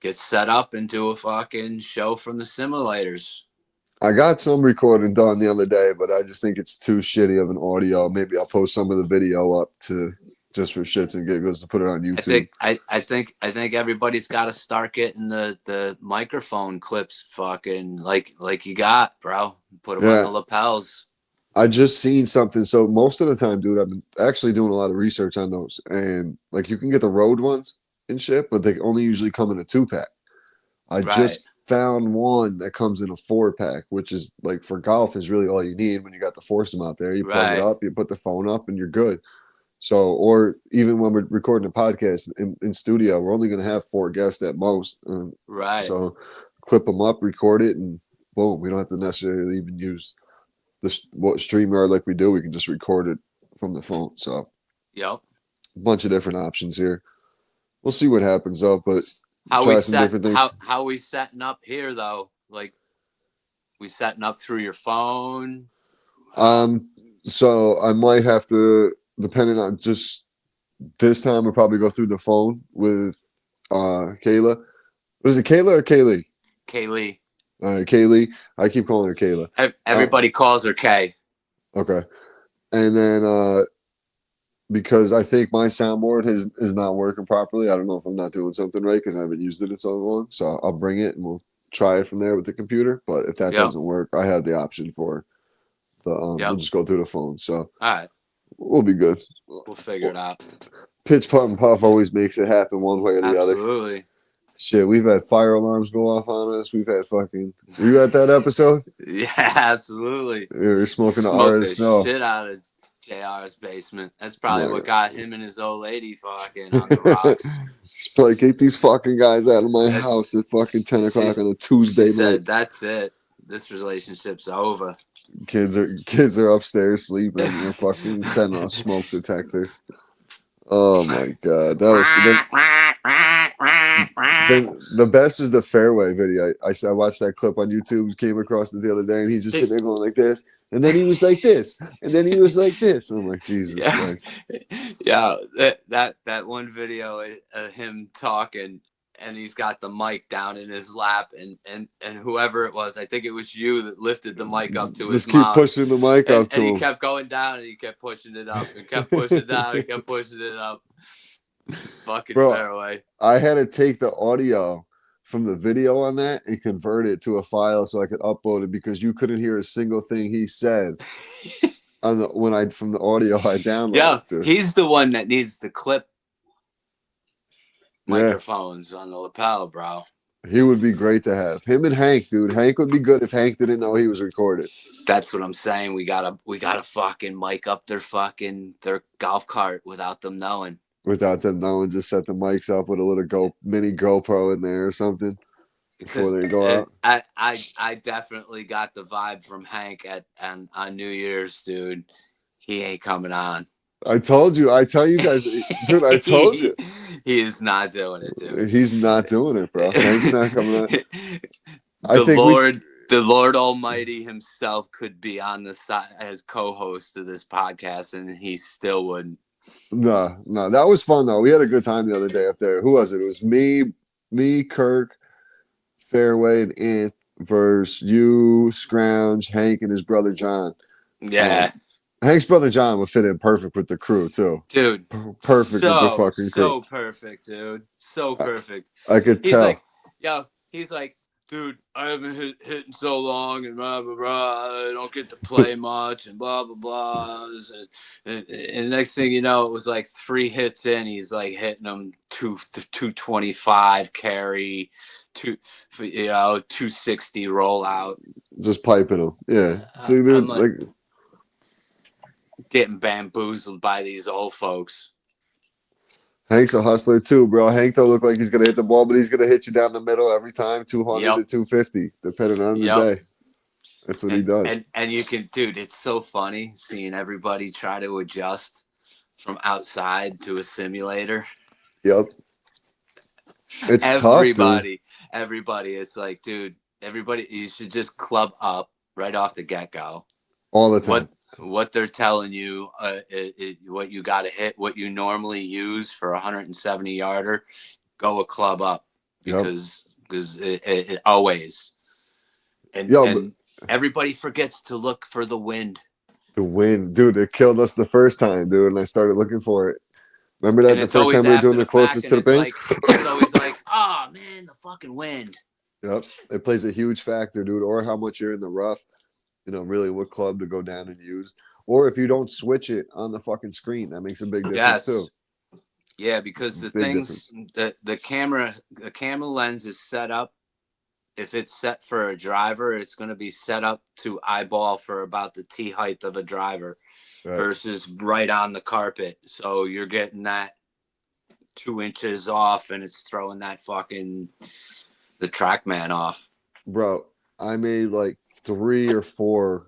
get set up and do a fucking show from the simulators. I got some recording done the other day, but I just think it's too shitty of an audio. Maybe I'll post some of the video up to just for shits and giggles to put it on YouTube. I think everybody's got to start getting the microphone clips fucking like you got, bro. Put them on the lapels. I just seen something. So most of the time, dude, I've been actually doing a lot of research on those, and like you can get the Rode ones and shit, but they only usually come in a 2-pack. I just found one that comes in a 4-pack, which is like for golf is really all you need when you got the foursome out there. You plug it up, you put the phone up, and you're good. So, or even when we're recording a podcast in studio, we're only going to have 4 guests at most. So clip them up, record it, and boom, we don't have to necessarily even use what StreamYard like we do. We can just record it from the phone. So, a bunch of different options here. We'll see what happens though, but different things. How we setting up here though? Like we setting up through your phone? So I might have to, depending on just this time, we'll probably go through the phone with Kayla. Was it Kayla or Kaylee? Kaylee. All right, Kaylee. I keep calling her Kayla. Everybody calls her Kay. Okay. And then because I think my soundboard is not working properly. I don't know if I'm not doing something right because I haven't used it in so long. So I'll bring it and we'll try it from there with the computer. But if that Yep. doesn't work, I have the option for the Yep. we'll just go through the phone. So All right. we'll be good. We'll figure it out. Pitch putt and puff always makes it happen one way or the other. Absolutely. Shit, we've had fire alarms go off on us. We've had fucking. Were you at that episode? Yeah, absolutely. We were smoking the Smoked the RSO. shit out of JR's basement. That's probably My what God. got him and his old lady fucking on the rocks. Just like, get these fucking guys out of my That's- house at fucking 10 o'clock on a She Tuesday night. said, "That's it. This relationship's over." Kids are upstairs sleeping. They're fucking setting off smoke detectors. Oh my God, that was the best was the fairway video. I watched that clip on YouTube. Came across it the other day, and he's just sitting there going like this, and then he was like this, and then he was like this. I'm like, Jesus Christ. Yeah, that one video of him talking, and he's got the mic down in his lap, and whoever it was, I think it was you that lifted the mic up to his Just keep mouth. pushing the mic up to And he him. kept going down, and he kept pushing it up, and kept pushing it down, and kept pushing it up. Fucking Bro, fairway. I had to take the audio from the video on that and convert it to a file so I could upload it because you couldn't hear a single thing he said on the from the audio I downloaded. Yeah, Dude. he's the one that needs the clip Yeah. microphones on the lapel, bro. He would be great to have. Him and Hank, dude. Hank would be good if Hank didn't know he was recorded. That's what I'm saying. We gotta fucking mic up their golf cart without them knowing. Without them knowing, just set the mics up with a little mini GoPro in there or something before they go out. I definitely got the vibe from Hank on New Year's, dude. He ain't coming on. I tell you guys, dude, I told you. He is not doing it, dude. He's not doing it, bro. Hank's not coming on. The Lord Almighty himself could be on the side as co-host of this podcast, and he still wouldn't. No, that was fun though. We had a good time the other day up there. Who was it? It was me, Kirk, Fairway, and Ant versus you, Scrounge, Hank, and his brother John. Yeah. Hank's brother John would fit in perfect with the crew too. Dude. Perfect with the fucking crew. So perfect, dude. So perfect. I could tell. He's like, dude, I haven't hit in so long and blah, blah, blah. I don't get to play much and blah, blah, blah. And next thing you know, it was like 3 hits in. He's like hitting them 225 carry, 260 rollout. Just piping them. Yeah. See, dude, like getting bamboozled by these old folks. Hank's a hustler too, bro. Hank don't look like he's gonna hit the ball, but he's gonna hit you down the middle every time, 200 to 250, depending on the day. That's what he does. And you can, dude, it's so funny seeing everybody try to adjust from outside to a simulator. Yep. It's tough, dude. Everybody. It's like, dude, everybody, you should just club up right off the get-go. All the time. What they're telling you, what you got to hit, what you normally use for a 170-yarder, go a club up because it always. And everybody forgets to look for the wind. The wind, dude, it killed us the first time, dude, and I started looking for it. Remember that the first time we were doing the closest to the pin? It's always like, oh, man, the fucking wind. Yep. It plays a huge factor, dude, or how much you're in the rough. Really what club to go down and use. Or if you don't switch it on the fucking screen, that makes a big difference too. Yeah, because the camera lens is set up. If it's set for a driver, it's going to be set up to eyeball for about the tee height of a driver versus right on the carpet. So you're getting that 2 inches off and it's throwing that the TrackMan off. Bro, I made like 3 or 4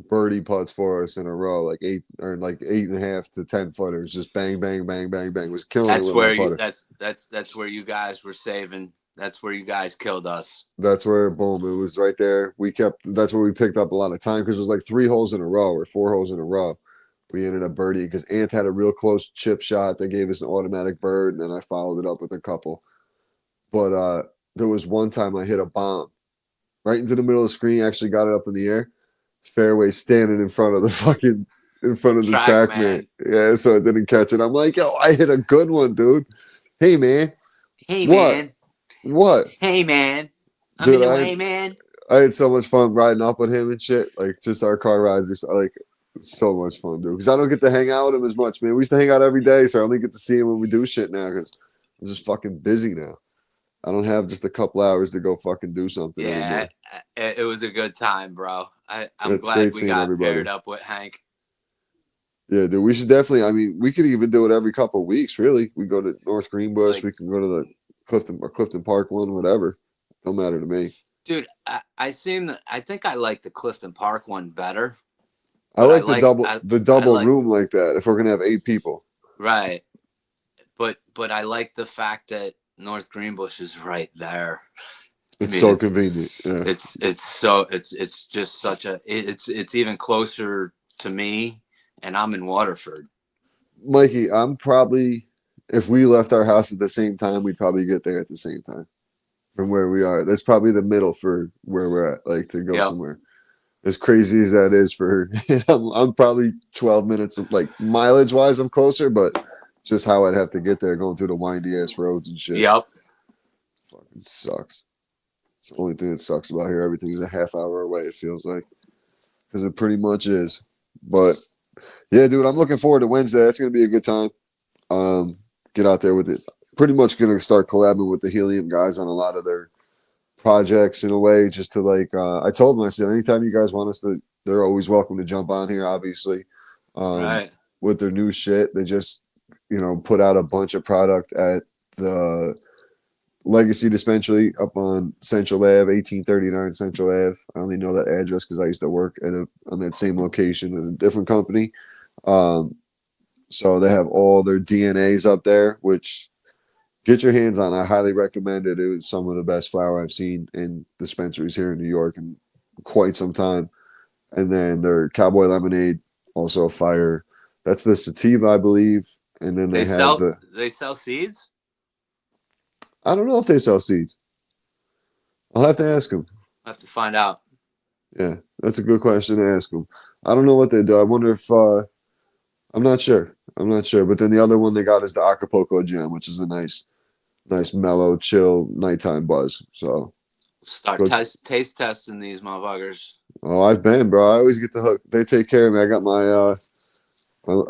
birdie putts for us in a row, like 8.5 to 10 footers, just bang, bang, bang, bang, bang. Was killing it with my putter. That's where you guys were saving. That's where you guys killed us. That's where, boom, it was right there. That's where we picked up a lot of time because it was like 3 holes in a row or 4 holes in a row. We ended up birdieing because Ant had a real close chip shot that gave us an automatic bird, and then I followed it up with a couple. But there was one time I hit a bomb right into the middle of the screen, actually got it up in the air. Fairway standing in front of the fucking in front of the Track track man. man. Yeah, so I didn't catch it. I'm like, yo, I hit a good one, dude. Hey man, Hey what? man. What? Hey man. I'm Dude, in the way, man. I had so much fun riding up with him and shit. Like just our car rides are like it's so much fun, dude. Because I don't get to hang out with him as much, man. We used to hang out every day, so I only get to see him when we do shit now because I'm just fucking busy now. I don't have just a couple hours to go fucking do something Yeah, anymore. it was a good time, bro. I'm It's glad great we seeing got everybody. paired up with Hank. Yeah, dude, we should definitely. I mean, we could even do it every couple of weeks. Really, we go to North Greenbush. Like, We can go to the Clifton Park one, whatever. Don't matter to me. dude, I think I like the Clifton Park one better. I But like the I double like room like that. If we're gonna have 8 people, right. But I like the fact that North Greenbush is right there. it's so convenient. Yeah, It's just such a it's even closer to me, and I'm in Waterford. Mikey, I'm probably if we left our house at the same time, we'd probably get there at the same time from where we are. That's probably the middle for where we're at, like to go Yep. somewhere. As crazy as that is for her, I'm probably 12 minutes, like mileage wise, I'm closer, but just how I'd have to get there going through the windy ass roads and shit. Yep. Fucking sucks. It's the only thing that sucks about here. Everything's a half hour away, it feels like. Because it pretty much is. But yeah, dude, I'm looking forward to Wednesday. That's going to be a good time. Get out there with it. Pretty much going to start collabing with the Healium guys on a lot of their projects in a way, just to like, I told them, I said, anytime you guys want us to, they're always welcome to jump on here, obviously. Right. With their new shit. They just, put out a bunch of product at the Legacy Dispensary up on Central Ave, 1839 Central Ave. I only know that address because I used to work on that same location in a different company. So they have all their DNAs up there, which get your hands on. I highly recommend it. It was some of the best flower I've seen in dispensaries here in New York in quite some time. And then their Cowboy Lemonade, also a fire. That's the sativa, I believe. And then they have they sell seeds? I don't know if they sell seeds. I'll have to ask them. I have to find out. Yeah, that's a good question to ask them. I don't know what they do. I wonder if I'm not sure. I'm not sure. But then the other one they got is the Acapulco Gem, which is a nice, mellow, chill nighttime buzz. So Start taste testing these motherfuckers. oh, I've been, bro. I always get the hook. They take care of me. I got my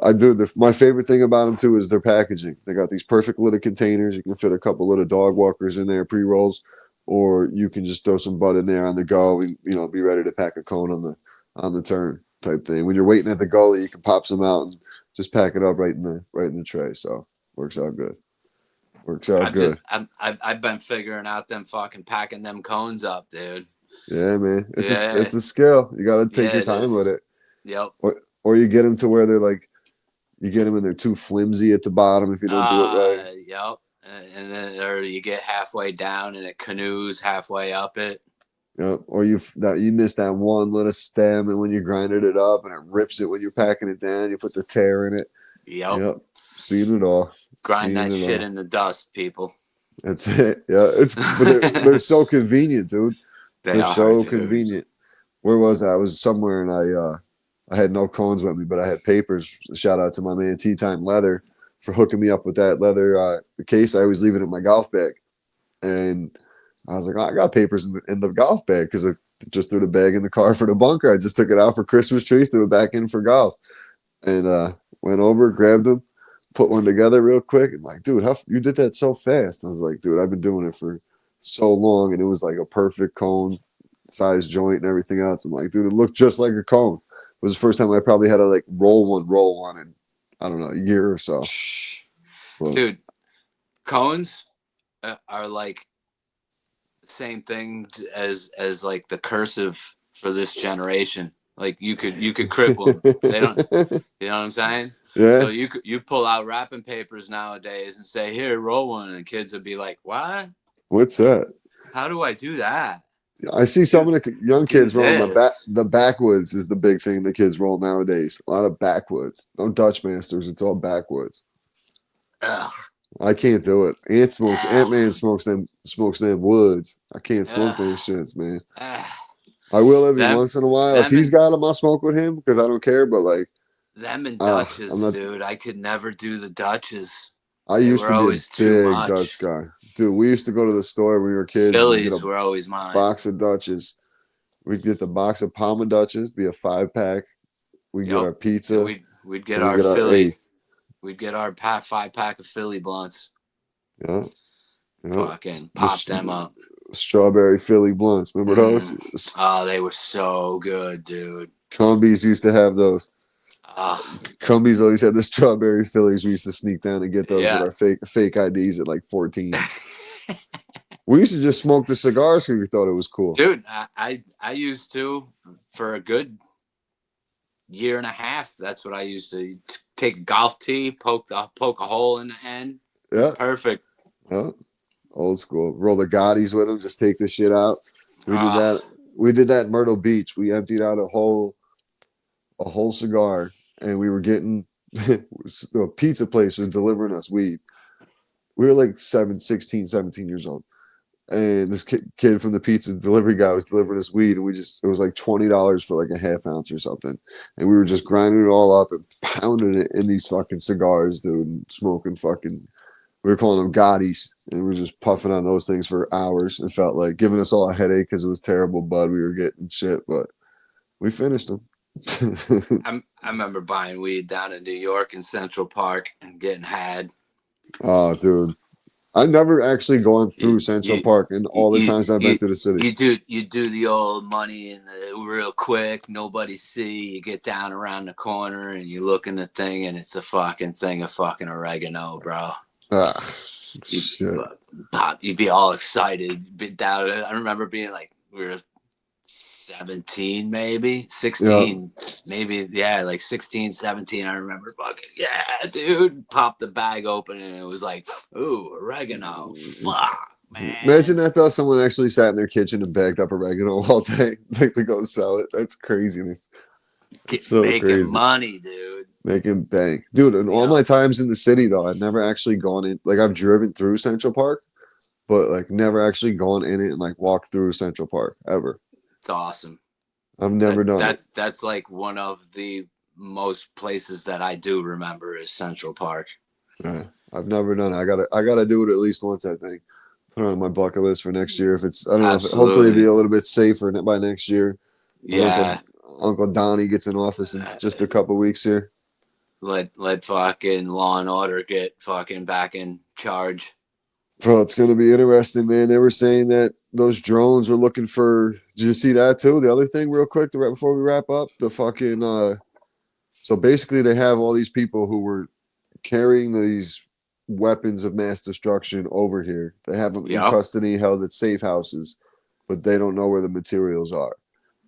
I do. My favorite thing about them too is their packaging. They got these perfect little containers. You can fit a couple little dog walkers in there, pre rolls, or you can just throw some bud in there on the go and be ready to pack a cone on the turn type thing. When you're waiting at the gully, you can pop some out and just pack it up right in the tray. So works out good. I've been figuring out them fucking packing them cones up, dude. Yeah, man. It's a skill. You got to take your time with it. Yep. Or you get them to where they're like, you get them and they're too flimsy at the bottom if you don't do it right. Yep. And then, or you get halfway down and it canoes halfway up it. Yep. Or you miss that one little stem, and when you grinded it up and it rips it when you're packing it down, you put the tear in it. Yep. Seen it all. Grind that shit in the dust, people. That's it. Yeah. But they're so convenient, dude. They're so convenient. Where was I? I was somewhere and I had no cones with me, but I had papers. Shout out to my man Tea Time Leather for hooking me up with that leather case. I always leave it in my golf bag, and I was like, oh, I got papers in the golf bag because I just threw the bag in the car for the bunker. I just took it out for Christmas trees, threw it back in for golf, and went over, grabbed them, put one together real quick, and like, dude, how you did that so fast? I was like, dude, I've been doing it for so long, and it was like a perfect cone size joint and everything else. I'm like, dude, it looked just like a cone. It was the first time I probably had to like roll one in, I don't know, a year or so. But, dude, cones are like the same thing as like the cursive for this generation. Like you could cripple them. They don't, you know what I'm saying? Yeah. So you pull out wrapping papers nowadays and say, here, roll one, and the kids would be like, what? What's that? How do I do that? I see some of the young kids rolling the backwoods is the big thing the kids roll nowadays. A lot of backwoods. No Dutch masters. It's all backwoods. Ugh. I can't do it. Ant-Man smokes them woods. I can't smoke those shits, man. I will every once in a while. If he's got them, I'll smoke with him because I don't care. But like, Them and I'm Dutches, not. dude. I could never do the Dutches. I They used were to be a always too big Dutch much. guy, dude. We used to go to the store when we were kids and get Phillies a were always mine. box of Dutches. We'd get the box of Palma Dutches, be a 5-pack. We'd get Yep. our pizza, And we'd get and we our get our Philly. eighth. We'd get our 5-pack of Philly blunts. Yeah, yeah. Fucking pop them up. Strawberry Philly blunts. Remember those? Oh, they were so good, dude. Cumbies used to have those. Ah, Cumbies always had the strawberry Phillies. We used to sneak down and get those with yeah. our fake IDs at like 14. We used to just smoke the cigars because we thought it was cool. Dude, I used to for a good year and a half. That's what I used to take a golf tee, poke a hole in the end. Yeah, Perfect. yeah. Old school. Roll the Gottis with them. Just take the shit out. We did that. We did that in Myrtle Beach. We emptied out a whole cigar, and we were getting a pizza place was delivering us weed. We were like 16, 17 years old. And this kid from the pizza delivery guy was delivering us weed, and it was like $20 for like a half ounce or something. And we were just grinding it all up and pounding it in these fucking cigars, dude, and smoking fucking, we were calling them Gottis, and we were just puffing on those things for hours. It felt like giving us all a headache because it was terrible bud we were getting shit, but we finished them. I remember buying weed down in New York in Central Park and getting had. Oh, dude. I've never actually gone through Central Park in all the times I've been through the city. You do the old money in the real quick, nobody see. You get down around the corner and you look in the thing and it's a fucking thing of fucking oregano, bro. Shit. You'd be all excited. Be down. I remember being like, we were 17, maybe 16, maybe, yeah, like 16, 17. I remember fucking, yeah, dude, popped the bag open and it was like, ooh, oregano. Fuck, man. Imagine that though. Someone actually sat in their kitchen and bagged up oregano all day, like to go sell it. That's craziness. It's so making crazy. money, dude. Making bank, dude. And all my times in the city though, I've never actually gone in. Like I've driven through Central Park, but like never actually gone in it and like walked through Central Park ever. It's awesome. I've never done it. That's like one of the most places that I do remember is Central Park. Yeah, I've never done it. I gotta do it at least once. I think. Put it on my bucket list for next year. If it's, I don't know. Hopefully, it'll be a little bit safer by next year. Yeah. Uncle Donnie gets in office in just a couple weeks here. Let fucking Law and Order get fucking back in charge. Bro, it's gonna be interesting, man. They were saying that those drones were looking for. Did you see that too? The other thing, real quick, before we wrap up, the fucking. So basically, they have all these people who were carrying these weapons of mass destruction over here. They have them in custody, held at safe houses, but they don't know where the materials are.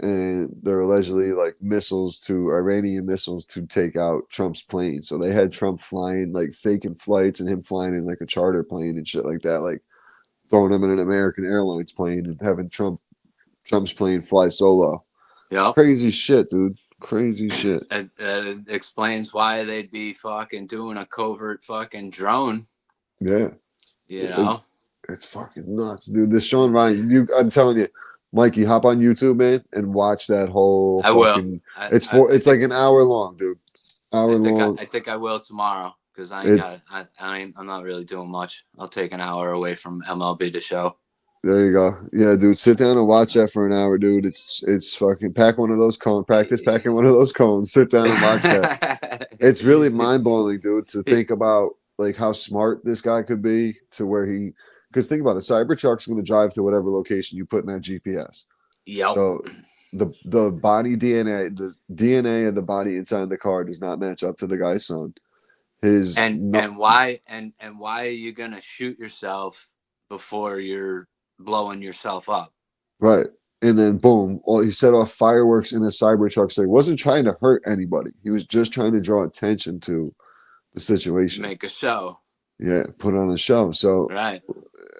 And they're allegedly like Iranian missiles to take out Trump's plane. So they had Trump flying, like faking flights and him flying in like a charter plane and shit like that, like throwing him in an American Airlines plane and having Trump's plane fly solo. Yeah. Crazy shit, dude. Crazy shit. It explains why they'd be fucking doing a covert fucking drone. Yeah. You know? It's fucking nuts, dude. This Sean Ryan, I'm telling you, Mikey, hop on YouTube, man, and watch that whole fucking. It's like an hour long, dude. Long. I think I will tomorrow because I'm not really doing much. I'll take an hour away from MLB to show. There you go. Yeah, dude. Sit down and watch that for an hour, dude. It's fucking pack one of those cones. Practice packing one of those cones. Sit down and watch that. It's really mind blowing, dude, to think about like how smart this guy could be to where he. Because think about it, Cybertruck's going to drive to whatever location you put in that GPS. Yep. So the body DNA, the DNA of the body inside the car does not match up to the guy's son. And why are you gonna shoot yourself before you're blowing yourself up? Right. And then boom, he set off fireworks in a Cybertruck. So he wasn't trying to hurt anybody. He was just trying to draw attention to the situation. Make a show. Yeah, put on a show. So right.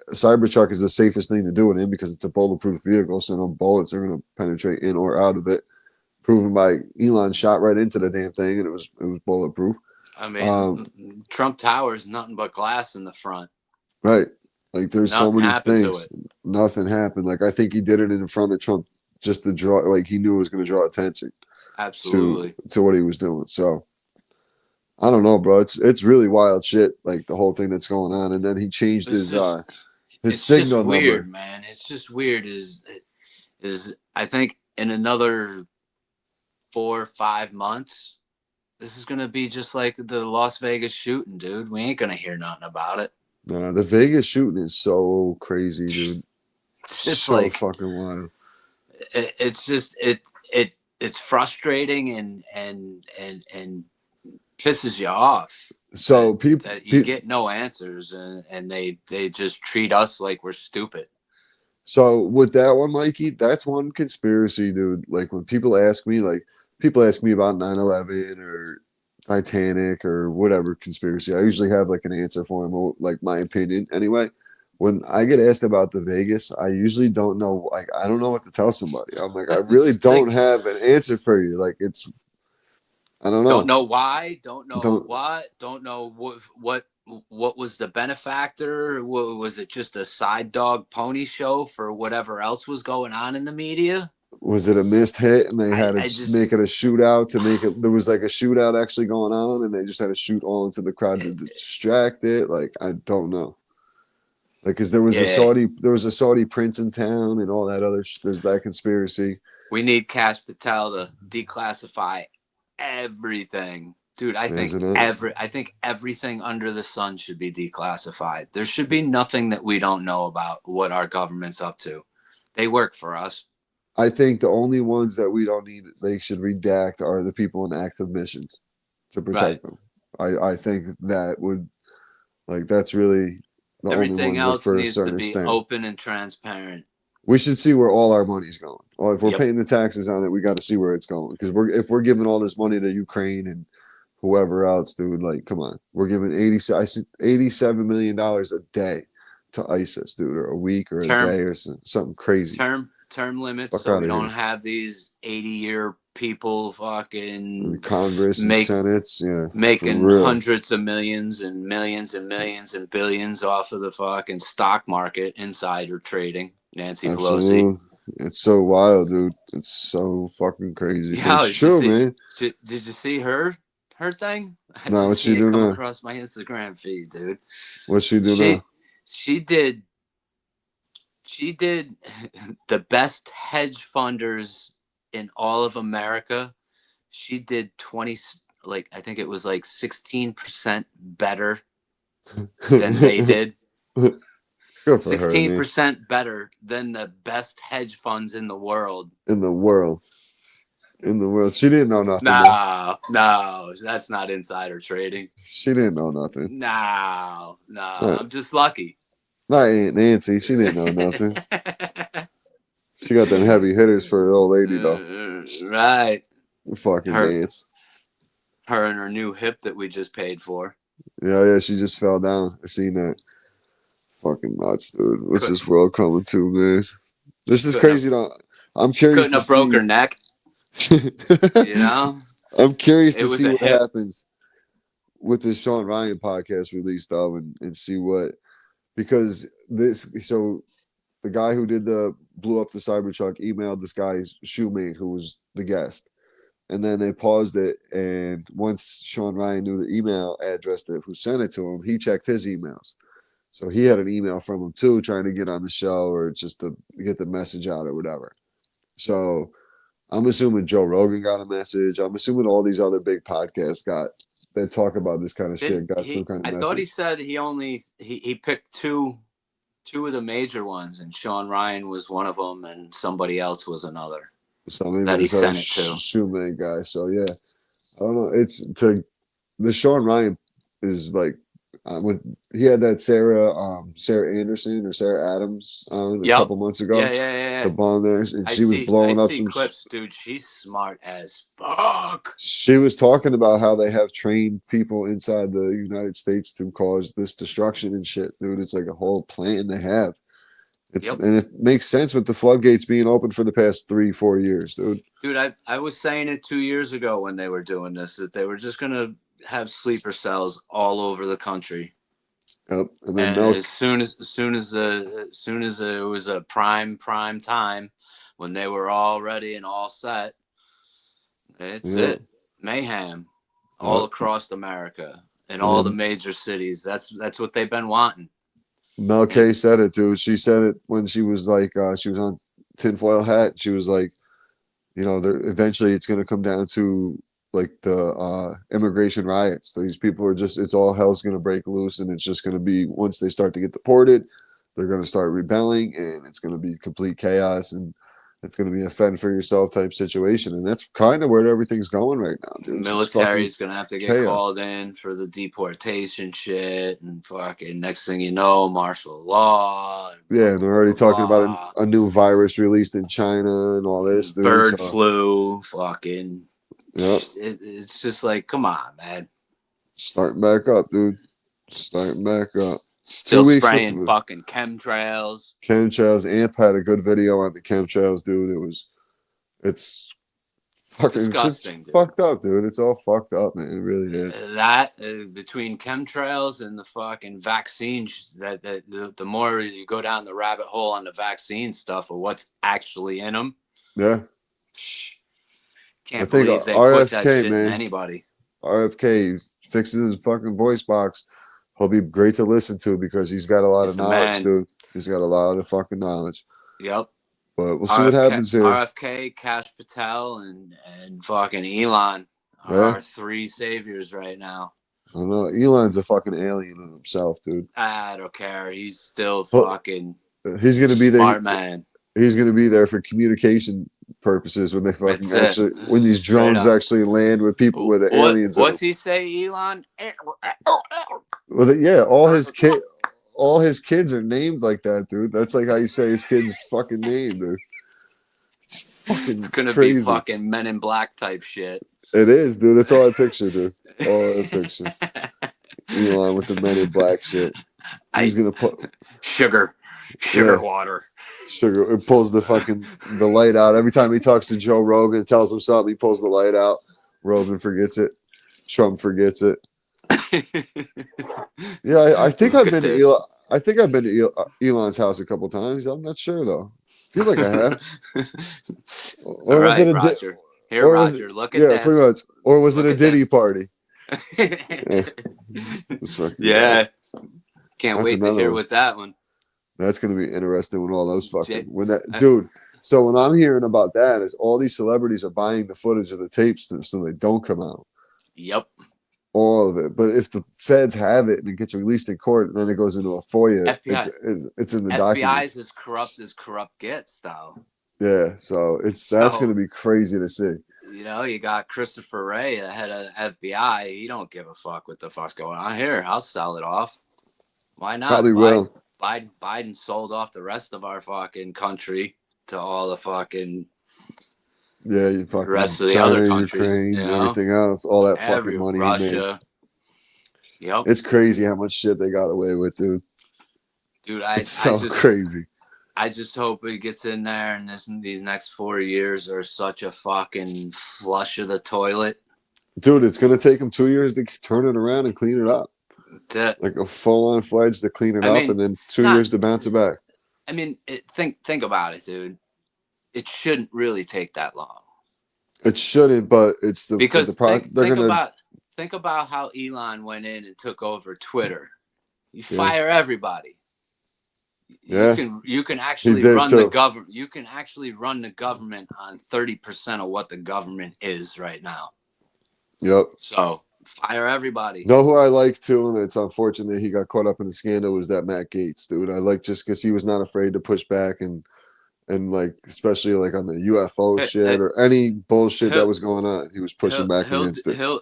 A Cybertruck is the safest thing to do it in because it's a bulletproof vehicle, so no bullets are going to penetrate in or out of it. Proven by Elon shot right into the damn thing, and it was bulletproof. I mean, Trump Tower is nothing but glass in the front. Right. Like there's so many things. Nothing happened. Like I think he did it in front of Trump just to draw. Like he knew it was going to draw attention. Absolutely. To what he was doing. So I don't know, bro. It's really wild shit, like the whole thing that's going on. And then he changed It's just his it's just signal weird, number. man. It's just weird. Is I think in another 4 or 5 months, this is gonna be just like the Las Vegas shooting, dude. We ain't gonna hear nothing about it. The Vegas shooting is so crazy, dude. It's just So like fucking wild. it's just it's frustrating and pisses you off So people, that you get no answers and they just treat us like we're stupid. so with that one, Mikey, that's one conspiracy, dude. Like when people ask me about 9/11 or Titanic or whatever conspiracy, I usually have like an answer for them, or like my opinion anyway. When I get asked about the Vegas, I usually don't know. Like I don't know what to tell somebody. I'm like, I really It's like, don't have an answer for you. Like I don't don't know. know why, don't know Don't what, don't know what was the benefactor. Was it just a side dog pony show for whatever else was going on in the media? Was it a missed hit and they had I to just make it a shootout to make it? There was like a shootout actually going on, and they just had to shoot all into the crowd to distract it. Like I don't know. Like, cause yeah, there was a Saudi prince in town, and all that other. There's that conspiracy, we need Cash Patel to declassify everything. Dude, isn't it? I think everything under the sun should be declassified. There should be nothing that we don't know about what our government's up to. They work for us. I think the only ones that we don't need, they should redact, are the people in active missions to Right. protect them. I think that would, like, that's really the only Everything ones that else for a needs to certain be extent. open and transparent. We should see where all our money's going. Or if we're Yep. paying the taxes on it, we got to see where it's going. Because if we're giving all this money to Ukraine and whoever else, dude, like, come on, we're giving $87 million a day to ISIS, dude, or a week or a Term day or something crazy. term limits Fuck so out we of don't here. have these 80-year people And fucking Congress and make Senates, yeah, for making real. hundreds of millions and millions and millions and billions off of the fucking stock market, insider trading. Nancy Pelosi. Absolutely. It's so wild, dude. It's so fucking crazy. But Yeah, it's true, man. did you see her thing? I Now, just what she seen it do come now? across my Instagram feed, dude. What she do She now? she did she did the best hedge funders in all of America. She did 20, like I think it was like 16% better than they did. Good for her, man. 16% better than the best hedge funds in the world. In the world. In the world. She didn't know nothing, though. No, that's not insider trading. She didn't know nothing. No, Not, I'm just lucky. not Aunt Nancy. She didn't know nothing. She got them heavy hitters for the old lady, though. Right. Fucking Her dance. her and her new hip that we just paid for. Yeah, she just fell down. I seen that. Fucking nuts, dude. What's Could, this world coming to, man? This she is couldn't have crazy, though. I'm she curious couldn't to have broke see. her neck, you know? I'm curious It to was see a what hip. happens with this Sean Ryan podcast release, though, and see what, because the guy who blew up the Cybertruck emailed this guy's shoemate who was the guest, and then they paused it, and once Sean Ryan knew the email address who sent it to him, he checked his emails. So he had an email from him too, trying to get on the show or just to get the message out or whatever. So I'm assuming Joe Rogan got a message. I'm assuming all these other big podcasts that talk about this kind of shit got some kind of I thought he message. said he picked two of the major ones, and Sean Ryan was one of them, and somebody else was another So maybe that he this other sent it to. shoemate guy. So yeah, I don't know. The Sean Ryan is like when he had that Sarah Anderson or Sarah Adams on a Yep. couple months Yeah, ago, yeah, yeah, the yeah. bomb there, and I she was see blowing up some. clips, dude. She's smart as fuck. She was talking about how they have trained people inside the United States to cause this destruction and shit, dude. It's like a whole plan they have. Yep. And it makes sense with the floodgates being open for the past 3-4 years, dude. Dude, I was saying it 2 years ago when they were doing this, that they were just gonna have sleeper cells all over the country. Yep. And then And milk. as soon as it was a prime time, when they were all ready and all set, it's Yep. it. Mayhem. all Yep. across America in And all the then major cities. That's what they've been wanting. Mel K said it, dude. She said it when she was like, she was on Tinfoil Hat. She was like, you know, eventually it's going to come down to like the immigration riots. These people are just, it's all hell's going to break loose, and it's just going to be, once they start to get deported, they're going to start rebelling, and it's going to be complete chaos, and it's going to be a fend for yourself type situation. And that's kind of where everything's going right now, dude. It's just fucking Military's gonna have to get chaos. called in for the deportation shit, and fucking next thing you know, martial law. And Yeah, and they're already talking about blah. a new virus released in China and all this, dude. Bird So, flu, fucking. yep, It's just like, come on, man. starting back up, dude. Starting back up. Still 2 weeks spraying with fucking chemtrails. chemtrails. Amp had a good video on the chemtrails, dude. It's fucking Disgusting, shit's dude. fucked up, dude. It's all fucked up, man. It really is. That between chemtrails and the fucking vaccines, the more you go down the rabbit hole on the vaccine stuff or what's actually in them, Yeah, can't I think believe they put that RFK, shit in man. anybody. RFK fixes his fucking voice box. He'll be great to listen to because he's got a lot He's of the knowledge, man. dude. He's got a lot of fucking knowledge. Yep. But we'll see what happens here. RFK, Cash Patel, and fucking Elon are Yeah. our three saviors right now. I don't know. Elon's a fucking alien in himself, dude. I don't care. He's still Well, fucking He's gonna be there. smart man. He's gonna be there for communication purposes when they fucking That's it. when these Straight drones up. actually land with people with the aliens. What's he say, Elon? Well, yeah, all his kids are named like that, dude. That's like how you say his kid's fucking name, dude. It's fucking It's gonna crazy. be fucking Men in Black type shit. It is, dude. That's all I picture, dude. All I picture. Elon with the Men in Black shit. He's gonna put sugar water. Sugar. It pulls the light out every time he talks to Joe Rogan. Tells him something. He pulls the light out. Rogan forgets it. Trump forgets it. Yeah, I think I've been to Elon. I think I've been to Elon's house a couple times. I'm not sure though. Feel like I have. Or was it Roger? Here, Roger, look at that. Pretty much. Or was it a Diddy that. party? Yeah. Can't That's wait to another hear one. with that one. That's gonna be interesting when all those fucking dude. So when I'm hearing about that, is all these celebrities are buying the footage of the tapes so they don't come out. Yep. All of it. But if the feds have it and it gets released in court and then it goes into a FOIA, FBI. it's in the FBI's documents. as corrupt gets, though. Yeah, so that's going to be crazy to see. You know, you got Christopher Wray, the head of FBI. He don't give a fuck what the fuck's going on here. I'll sell it off. Why not? Probably will. Biden sold off the rest of our fucking country to all the fucking you fucking rest of the China, other countries, Ukraine, you know? everything else, all that fucking money. Russia. Yep. It's crazy how much shit they got away with, dude. Dude, it's so crazy. I just hope it gets in there, and these next 4 years are such a fucking flush of the toilet. Dude, it's gonna take them 2 years to turn it around and clean it up. Like a full-on fledged to clean it up, and then 2 years to bounce it back. I mean, think about it, dude. It shouldn't really take that long. It shouldn't, but it's the because think about how Elon went in and took over Twitter. You fire everybody. Yeah, you can actually run the government. You can actually run the government on 30% of what the government is right now. Yep. So fire everybody. Know who I like too, and it's unfortunate he got caught up in the scandal, was that Matt Gaetz, dude. I like just because he was not afraid to push back and like especially like on the UFO shit or any bullshit that was going on, he was pushing back against it. He'll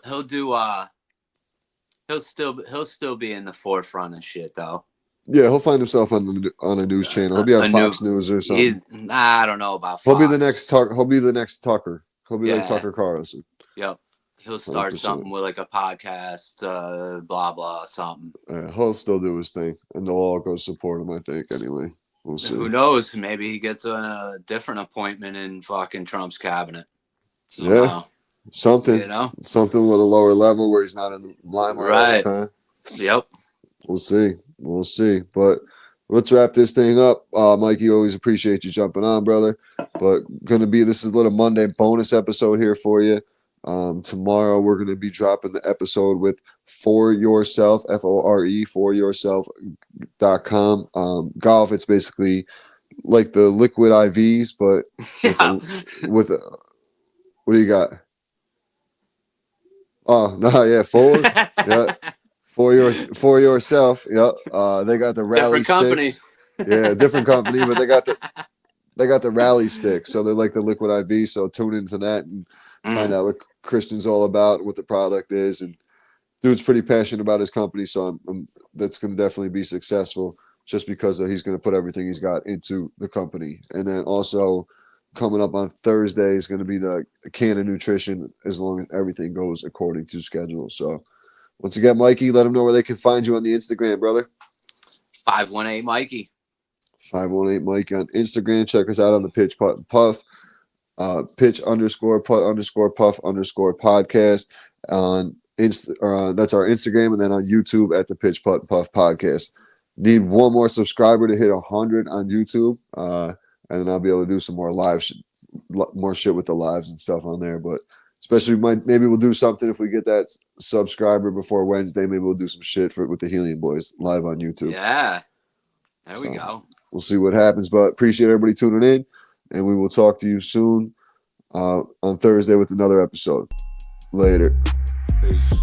still be in the forefront of shit though. Yeah, he'll find himself on a news channel. He'll be on Fox News or something. I don't know about Fox. He'll be the next Tucker. He'll be like Tucker Carlson. Yep. He'll start 100%. Something with like a podcast, blah blah something. Yeah, he'll still do his thing, and they'll all go support him. I think anyway. We'll see. Who knows? Maybe he gets a different appointment in fucking Trump's cabinet. Yeah, something. You know, something a little lower level where he's not in the limelight all the time. Yep. We'll see. We'll see. But let's wrap this thing up. Mikey, always appreciate you jumping on, brother. But this is a little Monday bonus episode here for you. Tomorrow we're going to be dropping the episode with For Yourself, FORE, foryourself.com. Golf, it's basically like the liquid IVs, but Yeah. with what do you got? Oh no, yeah, forward, yeah, for yourself, yeah. They got the rally Different company. sticks, yeah, different company, but they got the rally sticks, so they're like the liquid IV. So tune into that and find out what Christian's all about, what the product is, and dude's pretty passionate about his company, so that's going to definitely be successful just because he's going to put everything he's got into the company. And then also coming up on Thursday is going to be the can of nutrition, as long as everything goes according to schedule. So once again, Mikey, let them know where they can find you on the Instagram, brother. 518 Mikey. 518 Mikey on Instagram. Check us out on the Pitch Putt and Puff. Pitch_putt_puff_podcast on that's our Instagram, and then on YouTube at the Pitch Putt and Puff podcast. Need one more subscriber to hit 100 on YouTube, and then I'll be able to do some more more shit with the lives and stuff on there. But especially maybe we'll do something if we get that subscriber before Wednesday. Maybe we'll do some shit with the Healium Boys live on YouTube. Yeah, there we go. We'll see what happens, but appreciate everybody tuning in, and we will talk to you soon on Thursday with another episode. Later. Peace.